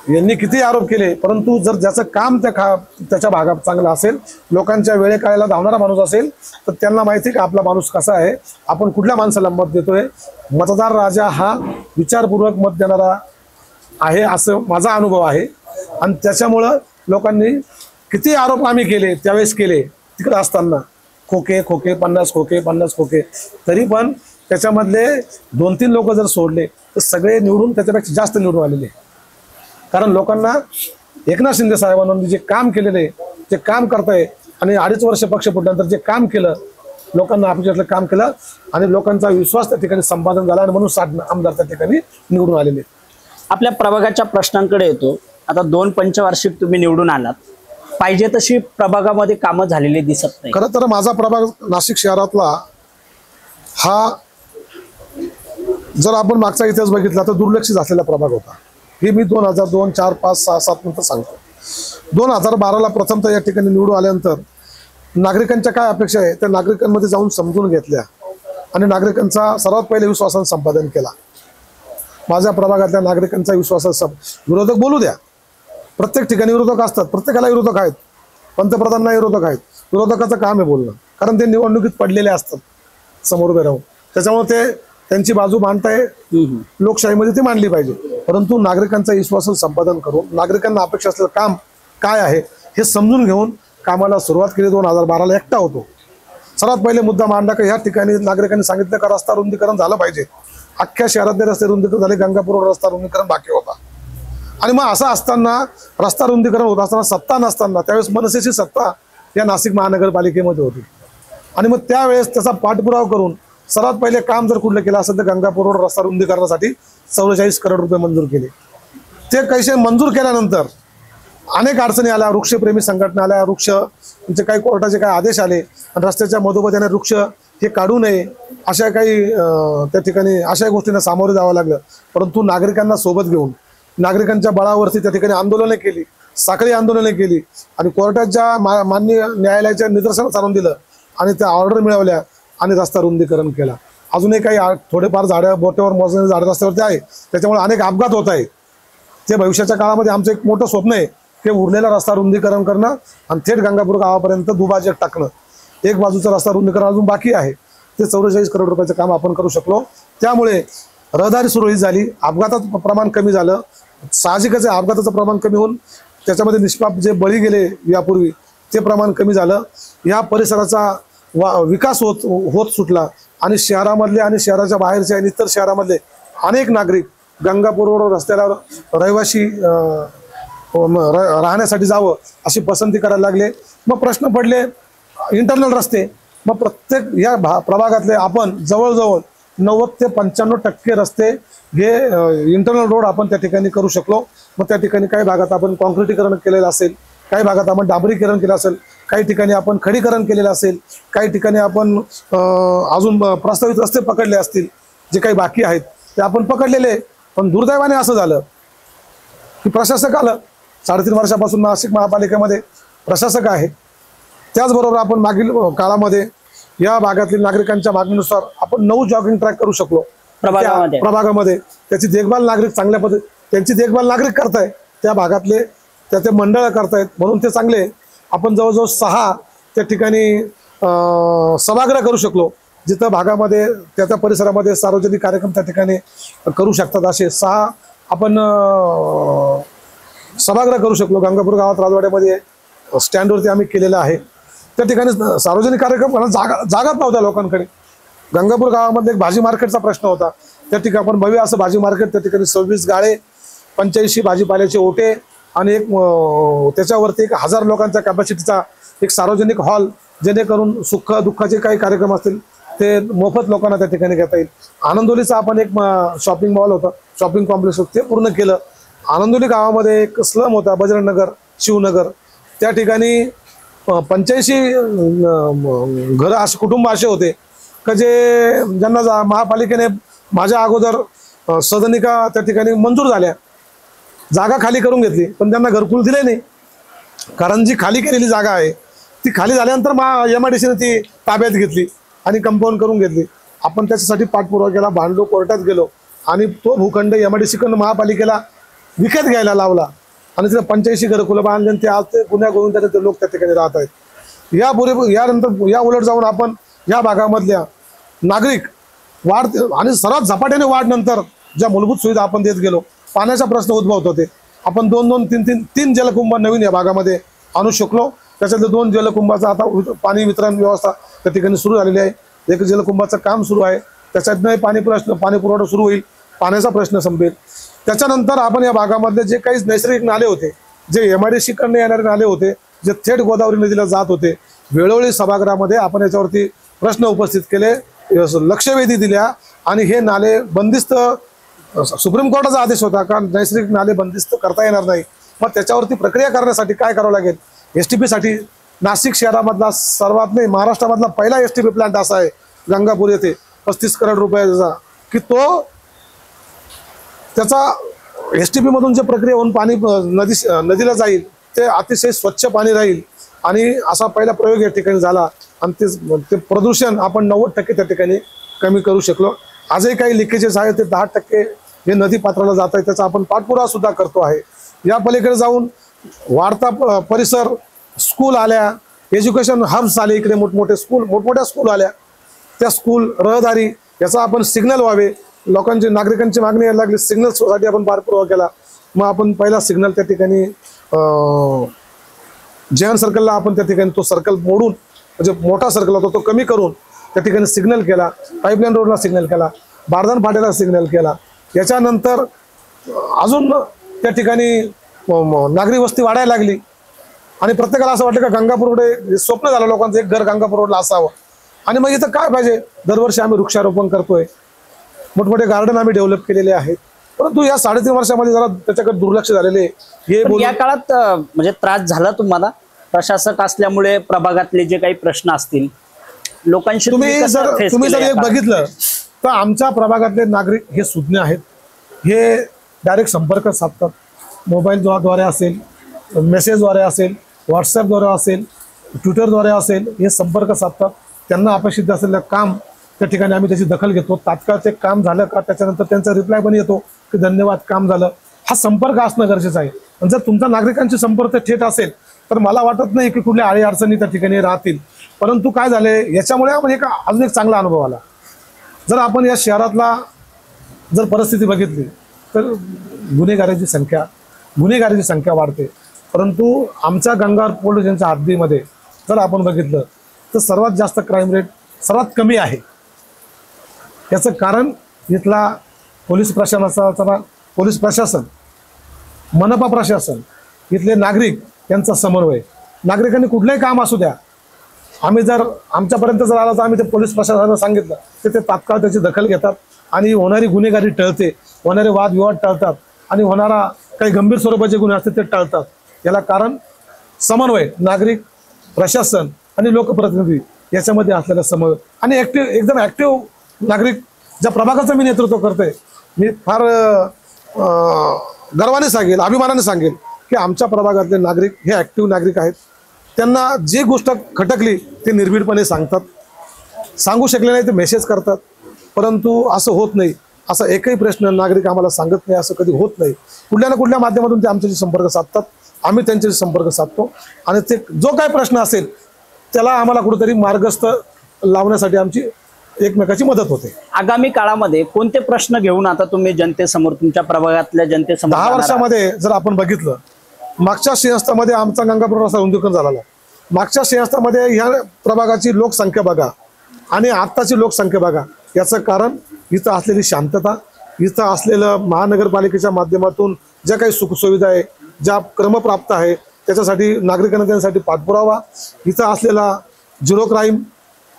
यांनी किती आरोप केले, परंतु जर ज्याचं काम त्याच्या भागात चांगलं असेल, लोकांच्या वेळेकाळाला धावणारा माणूस असेल, तर त्यांना माहिती का आपला माणूस कसा आहे, आपण कुठल्या माणसाला मत देतोय. मतदार राजा हा विचारपूर्वक मत देणारा आहे, असं माझा अनुभव आहे. आणि त्याच्यामुळं लोकांनी किती आरोप आम्ही केले त्यावेळेस केले, तिकडे असताना खोके 50 खोके, तरी पण त्याच्यामधले 2-3 लोक जर सोडले तर सगळे निवडून त्याच्यापेक्षा जास्त निवडून आलेले. कारण लोकांना एकनाथ शिंदे साहेबांनी जे काम केलेले, जे काम करताय, आणि 2.5 वर्ष पक्ष फुटल्यानंतर जे काम केलं, लोकांना अपेक्षितलं काम केलं आणि लोकांचा विश्वास त्या ठिकाणी संपादन झाला, आणि म्हणून 60 आमदार त्या ठिकाणी निवडून आलेले. आपल्या प्रभागाच्या प्रश्नांकडे येतो. आता 2 पंचवार्षिक तुम्ही निवडून आलात, पाहिजे तशी प्रभागामध्ये कामं झालेली दिसत नाही. खरं तर माझा प्रभाग नाशिक शहरातला हा, जर आपण मागचा इतिहास बघितला तर दुर्लक्षित असलेला प्रभाग होता. हे मी 2002, 4, 5, 6, 7 नंतर सांगतो. 2012ला प्रथमतः या ठिकाणी निवडून आल्यानंतर नागरिकांच्या काय अपेक्षा आहे त्या नागरिकांमध्ये जाऊन समजून घेतल्या आणि नागरिकांचा सर्वात पहिले विश्वासानं संपादन केला. माझ्या प्रभागातल्या नागरिकांचा विश्वासाचा विरोधक बोलू द्या, प्रत्येक ठिकाणी विरोधक असतात, प्रत्येकाला विरोधक आहेत, पंतप्रधानांना विरोधक आहेत. विरोधकाचं काम आहे बोलणं, कारण ते निवडणुकीत पडलेले असतात समोर उभे राहून. त्याच्यामुळे ते त्यांची बाजू मांडताय, लोकशाहीमध्ये ती मांडली पाहिजे. परंतु नागरिकांचा विश्वास संपादन करून नागरिकांना अपेक्षा असलेलं काम काय आहे हे समजून घेऊन कामाला सुरुवात केली. 2012ला एकटा होतो. सर्वात पहिले मुद्दा मांडला की ह्या ठिकाणी नागरिकांनी सांगितलं का रस्ता रुंदीकरण झालं पाहिजे. अख्ख्या शहरातले रस्ते रुंदीकरण झाले, गंगापूर रस्ता रुंदीकरण बाकी होता. आणि मग असं असताना, रस्ता रुंदीकरण होत असताना, सत्ता नसताना, त्यावेळेस मनसेची सत्ता या नाशिक महानगरपालिकेमध्ये होती. आणि मग त्यावेळेस त्याचा पाठपुरावा करून सर्वात पहिले काम जर कुठलं केलं असेल तर गंगापूर रस्ता रुंदीकरणासाठी 44 करोड रुपये मंजूर केले. ते पैसे मंजूर केल्यानंतर अनेक अडचणी आल्या, वृक्षप्रेमी संघटना आल्या, वृक्षांचे काही कोर्टाचे काही आदेश आले आणि रस्त्याच्या मधोमध त्याने वृक्ष हे काढू नये अशा काही त्या ठिकाणी अशा गोष्टींना सामोरे जावं लागलं. परंतु नागरिकांना सोबत घेऊन, नागरिकांच्या बळावरती त्या ठिकाणी आंदोलने केली, साखळी आंदोलने केली आणि कोर्टाच्या माननीय न्यायालयाच्या निदर्शनास आणून दिलं आणि त्या ऑर्डर मिळवल्या आणि रस्ता रुंदीकरण केला. अजूनही काही थोडेफार झाडं बोट्यावर मोजणारी झाडं रस्त्यावरती आहे, त्याच्यामुळे अनेक अपघात होत आहे. ते भविष्याच्या काळामध्ये आमचं एक मोठं स्वप्न आहे की उरलेला रस्ता रुंदीकरण करणं आणि थेट गंगापूर गावापर्यंत दुभाजक टाकणं. एक बाजूचा रस्ता रुंदीकरण अजून बाकी आहे, ते 44 करोड रुपयाचं काम आपण करू शकलो. त्यामुळे रहदारी सुरळीत झाली, अपघाताचं प्रमाण कमी झालं. साहजिकच आहे, अपघाताचं प्रमाण कमी होऊन त्याच्यामध्ये निष्पाप जे बळी गेले यापूर्वी ते प्रमाण कमी झालं. या परिसराचा विकास होत सुटला आणि शहरामधले आणि शहराच्या बाहेरचे आणि इतर शहरामधले अनेक नागरिक गंगापूर रोड रस्त्याला रहिवाशी राहण्यासाठी जावं अशी पसंती करायला लागले. मग प्रश्न पडले इंटरनल रस्ते. मग प्रत्येक या प्रभागातले आपण जवळजवळ 90 ते 95% रस्ते हे इंटरनल रोड आपण त्या ठिकाणी करू शकलो. मग त्या ठिकाणी काही भागात आपण कॉन्क्रिटीकरण केलेलं असेल, काही भागात आपण डांबरीकरण केलं असेल, काही ठिकाणी आपण खडीकरण केलेलं असेल, काही ठिकाणी आपण अजून प्रस्तावित रस्ते पकडले असतील, जे काही बाकी आहेत ते आपण पकडलेले. पण दुर्दैवाने असं झालं की प्रशासक आलं. 3.5 वर्षापासून नाशिक महापालिकेमध्ये प्रशासक आहे. त्याचबरोबर आपण मागील काळामध्ये या भागातील नागरिकांच्या मागणीनुसार आपण 9 जॉगिंग ट्रॅक करू शकलो प्रभागामध्ये. त्याची देखभाल नागरिक चांगल्या पद्धती त्यांची देखभाल नागरिक करतायत, त्या भागातले त्याचे मंडळ करतायत, म्हणून ते चांगले. आपण जवळजवळ 6 त्या ठिकाणी सभागृह करू शकलो, जिथं भागामध्ये त्या परिसरामध्ये सार्वजनिक कार्यक्रम त्या ठिकाणी करू शकतात. असे 6 आपण सभागृह करू शकलो. गंगापूर गावात राजवाड्यामध्ये स्टँडवरती आम्ही केलेलं आहे. त्या ठिकाणी सार्वजनिक कार्यक्रम जागाच नव्हत्या लोकांकडे. गंगापूर गावामध्ये एक भाजी मार्केटचा प्रश्न होता. त्या ठिकाणी आपण भव्य असं भाजी मार्केट, त्या ठिकाणी 26 गाळे, 85 भाजीपाल्याचे ओटे आणि एक त्याच्यावरती 1000 लोकांचा कॅपॅसिटीचा एक सार्वजनिक हॉल, जेणेकरून सुख दुःखाचे काही कार्यक्रम असतील ते मोफत लोकांना त्या ठिकाणी घेता येईल. आनंदोलीचा आपण एक शॉपिंग मॉल होता, शॉपिंग कॉम्प्लेक्स होतं, ते पूर्ण केलं. आनंदोली गावामध्ये एक स्लम होता, बजरंगनगर, शिवनगर. त्या ठिकाणी 85 घरं असे कुटुंब असे होते का जे ज्यांना महापालिकेने माझ्या अगोदर सदनिका त्या ठिकाणी मंजूर झाल्या, जागा खाली करून घेतली, पण त्यांना घरकुल दिले नाही. कारण जी खाली केलेली जागा आहे ती खाली झाल्यानंतर MIDCने ती ताब्यात घेतली आणि कंपाऊंड करून घेतली. आपण त्याच्यासाठी पाठपुरावा केला, भांडलो, कोर्टात गेलो आणि तो भूखंड MIDCकडून महापालिकेला विकत घ्यायला लावला आणि तिथे 85 घरकुलं बांधले. ते आज ते गुन्ह्या गोळून ते लोक त्या ठिकाणी राहत आहेत. यानंतर या उलट जाऊन आपण या भागामधल्या नागरिक वाढ आणि सर्वात झपाट्याने वाढ, ज्या मूलभूत सुविधा आपण देत गेलो, पाण्याचा प्रश्न उद्भवत होते. आपण 2-2-3 जलकुंभ नवीन या भागामध्ये आणू शकलो. त्याच्यातले 2 जलकुंभाचा आता पाणी वितरण व्यवस्था त्या ठिकाणी सुरू झालेली आहे. एक जलकुंभाचं काम सुरू आहे, त्याच्यातनं पाणी पुरवठा सुरू होईल, पाण्याचा प्रश्न संपेल. त्याच्यानंतर आपण या भागामधले जे काही नैसर्गिक नाले होते, जे MIDCकडनं येणारे नाले होते, जे थेट गोदावरी नदीला जात होते, वेळोवेळी सभागृहामध्ये आपण याच्यावरती प्रश्न उपस्थित केले, लक्षवेधी दिल्या आणि हे नाले बंदिस्त, सुप्रीम कोर्टाचा आदेश होता का नैसर्गिक नाले बंदिस्त करता येणार नाही. मग त्याच्यावरती प्रक्रिया करण्यासाठी काय करावं लागेल? STP साठी नाशिक शहरामधला सर्वात नाही महाराष्ट्रामधला पहिला STP प्लांट असा आहे गंगापूर येथे 35 करोड रुपयाचा, की तो त्याचा STP मधून जे प्रक्रिया होऊन पाणी नदीला जाईल ते अतिशय स्वच्छ पाणी राहील. आणि असा पहिला प्रयोग या ठिकाणी झाला आणि ते प्रदूषण आपण 90% त्या ठिकाणी कमी करू शकलो. आजही काही लिकेजेस आहेत, ते 10% हे नदी पात्राला जात आहे, त्याचा आपण पाठपुरावा सुद्धा करतो आहे. या पलीकडे जाऊन वाढता परिसर, स्कूल आल्या, एज्युकेशन हब्स आले, इकडे मोठमोठ्या स्कूल आल्या, त्या स्कूल, रहदारी याचा आपण सिग्नल व्हावे. नागरिकांची मागणी यायला लागली, सिग्नलसाठी आपण पाठपुरावा केला. मग आपण पहिला सिग्नल त्या ठिकाणी जयन सर्कलला आपण त्या ठिकाणी तो सर्कल मोडून, म्हणजे मोठा सर्कल होता तो कमी करून त्या ठिकाणी सिग्नल केला. पाईपलाईन रोडला सिग्नल केला, बारदान फाट्याला सिग्नल केला. याच्यानंतर अजून त्या ठिकाणी नागरी वस्ती वाढायला लागली आणि प्रत्येकाला असं वाटलं का गंगापूर रोड स्वप्न झालं लोकांचं, एक घर गंगापूर रोडला असावं. आणि मग इथं काय पाहिजे, दरवर्षी आम्ही वृक्षारोपण करतोय, मोठमोठे गार्डन आम्ही डेव्हलप केलेले आहेत. परंतु या 3.5 वर्षामध्ये जरा त्याच्याकडे दुर्लक्ष झालेले. या काळात म्हणजे त्रास झाला तुम्हाला प्रशासक असल्यामुळे, प्रभागातले जे काही प्रश्न असतील लोकांशी तुम्ही जर एक बघितलं तर आमच्या प्रभागातले नागरिक हे सुज्ञ आहेत. हे डायरेक्ट संपर्क साधतात, मोबाईलद्वारे असेल, मेसेजद्वारे असेल, व्हॉट्सअपद्वारे असेल, ट्विटरद्वारे असेल, हे संपर्क साधतात. त्यांना अपेक्षित असलेलं काम त्या ठिकाणी आम्ही त्याची दखल घेतो. तात्काळ ते काम झालं का त्याच्यानंतर त्यांचा रिप्लाय पण येतो की धन्यवाद, काम झालं. हा संपर्क असणं गरजेचं आहे. आणि जर तुमचा नागरिकांशी संपर्क थेट असेल तर मला वाटत नाही की कुठल्या अडी अडचणी त्या ठिकाणी राहतील. परंतु काय झाले, याच्यामुळे आपण अजून एक चांगला अनुभव आला. जर आपण या शहरातला जर परिस्थिती बघितली तर गुन्हेगाराची संख्या वाढते. परंतु आमच्या गंगार पोलीस स्टेशनच्या हद्दीमध्ये जर आपण बघितलं तर सर्वात जास्त क्राईम रेट सर्वात कमी आहे. याचं कारण इथला पोलीस प्रशासन, मनपा प्रशासन, इथले नागरिक यांचा समन्वय. नागरिकांनी कुठलंही काम असू द्या, आम्ही जर आमच्यापर्यंत जर आला तर आम्ही ते पोलीस प्रशासनाला सांगितलं तर ते तात्काळ त्याची दखल घेतात आणि होणारी गुन्हेगारी टळते, होणारे वादविवाद टळतात आणि होणारा काही गंभीर स्वरूपाचे गुन्हे असतात ते टळतात. याला कारण समन्वय, नागरिक, प्रशासन आणि लोकप्रतिनिधी याच्यामध्ये असलेला समन्वय आणि एकदम ॲक्टिव्ह नागरिक. ज्या प्रभागाचं मी नेतृत्व करते, मी फार गर्वाने सांगेल, अभिमानाने सांगेल की आमच्या प्रभागातले नागरिक हे ॲक्टिव्ह नागरिक आहेत. त्यांना जी गोष्ट खटकली ते निर्भीडपणे सांगतात, सांगू शकले नाही ते मेसेज करतात. परंतु असं होत नाही, असा एकही प्रश्न नागरिक आम्हाला सांगत नाही, असं कधी होत नाही. कुठल्या ना कुठल्या माध्यमातून ते आमच्याशी संपर्क साधतात, आम्ही त्यांच्याशी संपर्क साधतो आणि ते जो काय प्रश्न असेल त्याला आम्हाला कुठेतरी मार्गस्थ लावण्यासाठी आमची एकमेकाची मदत होते. आगामी काळामध्ये कोणते प्रश्न घेऊन आता तुम्ही जनतेसमोर, तुमच्या प्रभागातल्या जनतेसमोर 10 वर्षामध्ये जर आपण बघितलं, मागच्या सिंहस्थामध्ये आमचा गंगापूर रस्ता रुंदीकरण झालेला. मागच्या सिंहस्थामध्ये ह्या प्रभागाची लोकसंख्या बघा आणि आत्ताची लोकसंख्या बघा. याचं कारण इथं असलेली शांतता, इथं असलेलं महानगरपालिकेच्या माध्यमातून ज्या काही सुखसुविधा आहे, ज्या क्रमप्राप्त आहे, त्याच्यासाठी नागरिकांना त्यांच्यासाठी पाठपुरावा, इथं असलेला झिरो क्राईम,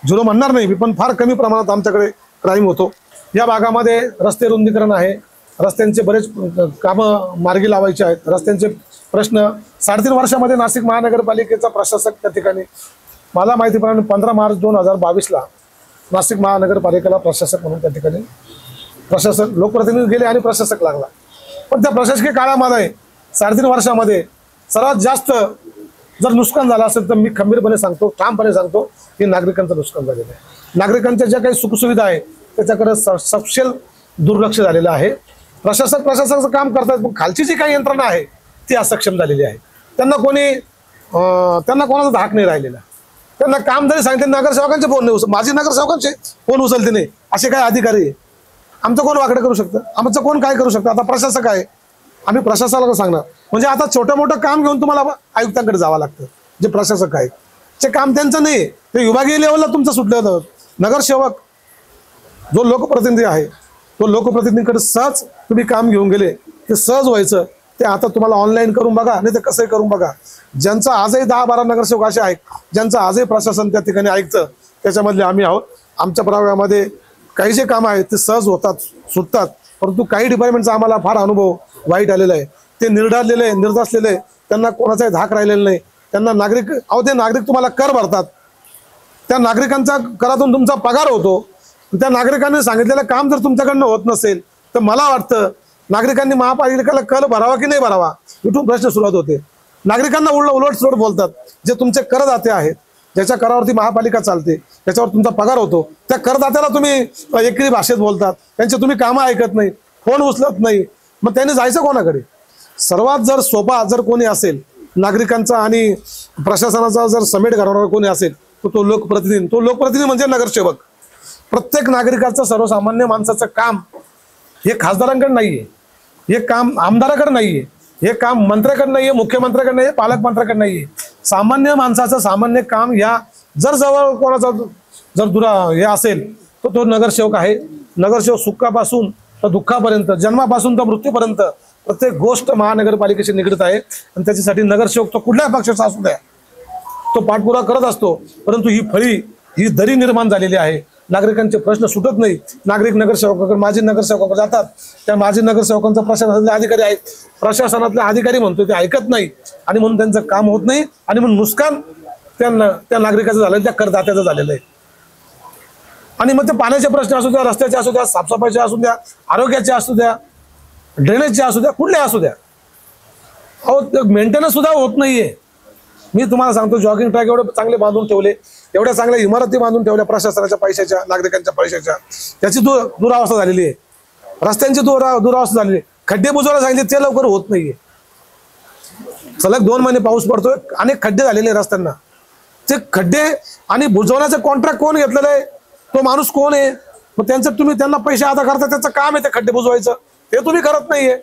झिरो म्हणणार नाही मी, पण फार कमी प्रमाणात आमच्याकडे क्राईम होतो. या भागामध्ये रस्ते रुंदीकरण आहे, रस्त्यांचे बरेच कामं मार्गी लावायचे आहेत. रस्त्यांचे प्रश्न 3.5 वर्षामध्ये नाशिक महानगरपालिकेचा प्रशासक त्या ठिकाणी, मला माहितीप्रमाणे 15 मार्च 2022ला नाशिक महानगरपालिकेला प्रशासक म्हणून त्या ठिकाणी प्रशासक लोकप्रतिनिधी गेले आणि प्रशासक लागला. पण त्या प्रशासकीय काळामध्ये 3.5 वर्षामध्ये सर्वात जास्त जर नुकसान झालं असेल तर मी खंबीरपणे सांगतो, ठामपणे सांगतो की नागरिकांचं नुकसान झालेलं आहे. नागरिकांच्या ज्या काही सुखसुविधा आहे त्याच्याकडे सपशेल दुर्लक्ष झालेलं आहे. प्रशासकाचं काम करतात, पण खालची जी काही यंत्रणा आहे ती असक्षम झालेली आहे. त्यांना कोणाचा धाक नाही राहिलेला. त्यांना काम जरी सांगते, नगरसेवकांचे फोन नाही माझी नगरसेवकांचे फोन उचलते नाही, असे काय अधिकारी आहे? आमचं कोण वाकडं करू शकतं? आमचं कोण काय करू शकतं? आता प्रशासक आहे, आम्ही प्रशासनाला सांगणार. म्हणजे आता छोटं मोठं काम घेऊन तुम्हाला आयुक्तांकडे जावं लागतं. जे प्रशासक आहेत ते काम त्यांचं नाही, ते विभागीय लेवलला तुमचं सुटलं होतं. नगरसेवक जो लोकप्रतिनिधी आहे तो लोकप्रतिनिधीकडे सहज तुम्ही काम घेऊन गेले, ते सहज व्हायचं. ते आता तुम्हाला ऑनलाईन करून बघा, नाही तर कसंही करून बघा. ज्यांचं आजही 10-12 नगरसेवक असे आहेत ज्यांचं आजही प्रशासन त्या ठिकाणी ऐकतं, त्याच्यामधले आम्ही आहोत. आमच्या प्रभागामध्ये काही जे कामं आहेत ते सहज होतात, सुटतात. परंतु काही डिपार्टमेंटचा आम्हाला फार अनुभव वाईट आलेला आहे. ते निर्धारलेले, निर्दासलेले, त्यांना कोणाचाही धाक राहिलेला नाही. त्यांना ते नागरिक तुम्हाला कर भरतात, त्या नागरिकांचा करातून तुमचा पगार होतो. त्या नागरिकांनी सांगितलेलं काम जर तुमच्याकडनं होत नसेल तर मला वाटतं नागरिकांनी महापालिकेला कर भरावा की नाही भरावा इथून प्रश्न सुरुवात होते. नागरिकांना उलटसुलट बोलतात. जे तुमचे करदाते आहेत, ज्याच्या करावरती महापालिका चालते, त्याच्यावर तुमचा पगार होतो, त्या करदात्याला तुम्ही एकरी भाषेत बोलतात, त्यांचे तुम्ही कामं ऐकत नाही, फोन उचलत नाही. मग त्यांनी जायचं कोणाकडे? सर्वात जर सोपा जर कोणी असेल नागरिकांचा आणि प्रशासनाचा जर समेट करणारा कोणी असेल तर तो लोकप्रतिनिधी म्हणजे नगरसेवक. प्रत्येक नागरिकाचं, सर्वसामान्य माणसाचं काम हे खासदारांकडे नाहीये, हे काम आमदाराकडे नाहीये, हे काम मंत्र्याकडे नाहीये, मुख्यमंत्र्याकडे नाहीये, पालकमंत्र्याकडे नाहीये. सामान्य माणसाचं सामान्य काम या जर जवळ कोणाचा जर हे असेल तर तो नगरसेवक आहे. नगरसेवक सुखापासून तर दुःखापर्यंत, जन्मापासून तर मृत्यूपर्यंत प्रत्येक गोष्ट महानगरपालिकेशी निगडीत आहे. आणि त्याच्यासाठी नगरसेवक तो कुठल्याही पक्षाचा असू द्या तो पाठपुरावा करत असतो. परंतु ही दरी निर्माण झालेली आहे. नागरिकांचे प्रश्न सुटत नाही. नागरिक नगरसेवकाकडे, माजी नगरसेवकाकडे जातात. त्या माजी नगरसेवकांचा प्रशासनातले अधिकारी आहेत, प्रशासनातले अधिकारी म्हणतो ते ऐकत नाही आणि म्हणून त्यांचं काम होत नाही आणि म्हणून नुकसान त्या नागरिकाचं झालं, त्या करदात्याचं झालेलं आहे. आणि मग ते पाण्याचे प्रश्न असू द्या, रस्त्याचे असू द्या, साफसफाईचे असू द्या, आरोग्याचे असू द्या, ड्रेनेजचे असू द्या, कुठले असू द्या, अहो मेंटेनन्स सुद्धा होत नाहीये. मी तुम्हाला सांगतो, जॉगिंग ट्रॅक एवढे चांगले बांधून ठेवले, एवढ्या चांगल्या इमारती बांधून ठेवल्या प्रशासनाच्या पैशाच्या, नागरिकांच्या पैशाच्या, त्याची दुरावस्था झालेली आहे. रस्त्यांची दुरावस्था झालेली आहे. खड्डे बुजवायला सांगितले ते लवकर होत नाहीये. सलग 2 महिने पाऊस पडतोय, अनेक खड्डे झालेले रस्त्यांना. ते खड्डे आणि बुजवण्याचं कॉन्ट्रॅक्ट कोण घेतलेलं आहे, तो माणूस कोण आहे, मग तुम्ही त्यांना पैसे अदा करता, त्याचं काम आहे ते खड्डे बुजवायचं, ते तुम्ही करत नाहीये.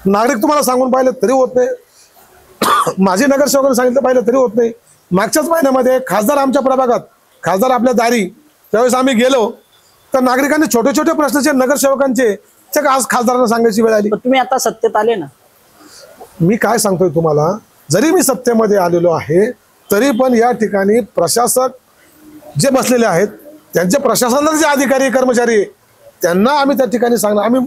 नागरिक तुम्हाला सांगून पाहिलं तरी होत नाही, माझे नगरसेवकांनी सांगितलं पाहिलं तरी होत नाही. मागच्याच महिन्यामध्ये खासदार आमच्या प्रभागात, खासदार आपल्या दारी, त्यावेळेस आम्ही गेलो तर नागरिकांनी छोटे छोटे प्रश्नाचे नगरसेवकांचे आज खासदारांना सांगायची वेळ आली. तुम्ही आता सत्तेत आले ना, मी काय सांगतोय तुम्हाला, जरी मी सत्तेमध्ये आलेलो आहे तरी पण या ठिकाणी प्रशासक जे बसलेले आहेत, त्यांचे प्रशासनाचे जे अधिकारी कर्मचारी आहे, त्यांना आम्ही त्या ठिकाणी सांगणार. आम्ही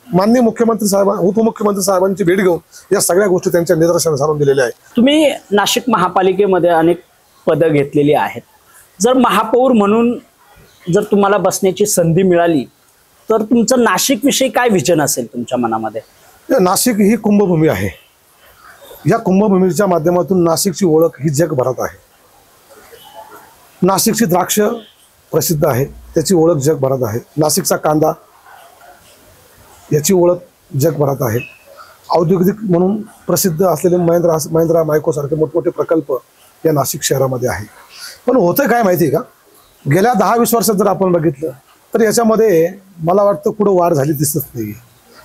माननीय मुख्यमंत्री साहेब, उपमुख्यमंत्री साहेबांची भेट घेऊन या सगळ्या गोष्टी त्यांच्या निदर्शनास आणून दिलेल्या आहेत. तुम्ही नाशिक महापालिकेमध्ये अनेक पदं घेतलेली आहेत. जर महापौर म्हणून जर तुम्हाला बसण्याची संधी मिळाली तर तुमचं नाशिक विषयी काय विजन असेल तुमच्या मनामध्ये? नाशिक ही कुंभभूमी आहे. या कुंभभूमीच्या माध्यमातून नाशिकची ओळख ही जगभरात आहे. नाशिकची द्राक्ष प्रसिद्ध आहे, त्याची ओळख जगभरात आहे. नाशिकचा कांदा, याची ओळख जगभरात आहे. औद्योगिक म्हणून प्रसिद्ध असलेले महिंद्रा मायको सारखे मोठमोठे प्रकल्प या नाशिक शहरामध्ये आहे. पण होतं काय माहिती आहे का, गेल्या 10-20 वर्षात जर आपण बघितलं तर याच्यामध्ये मला वाटतं कुठं वाढ झाली दिसत नाही.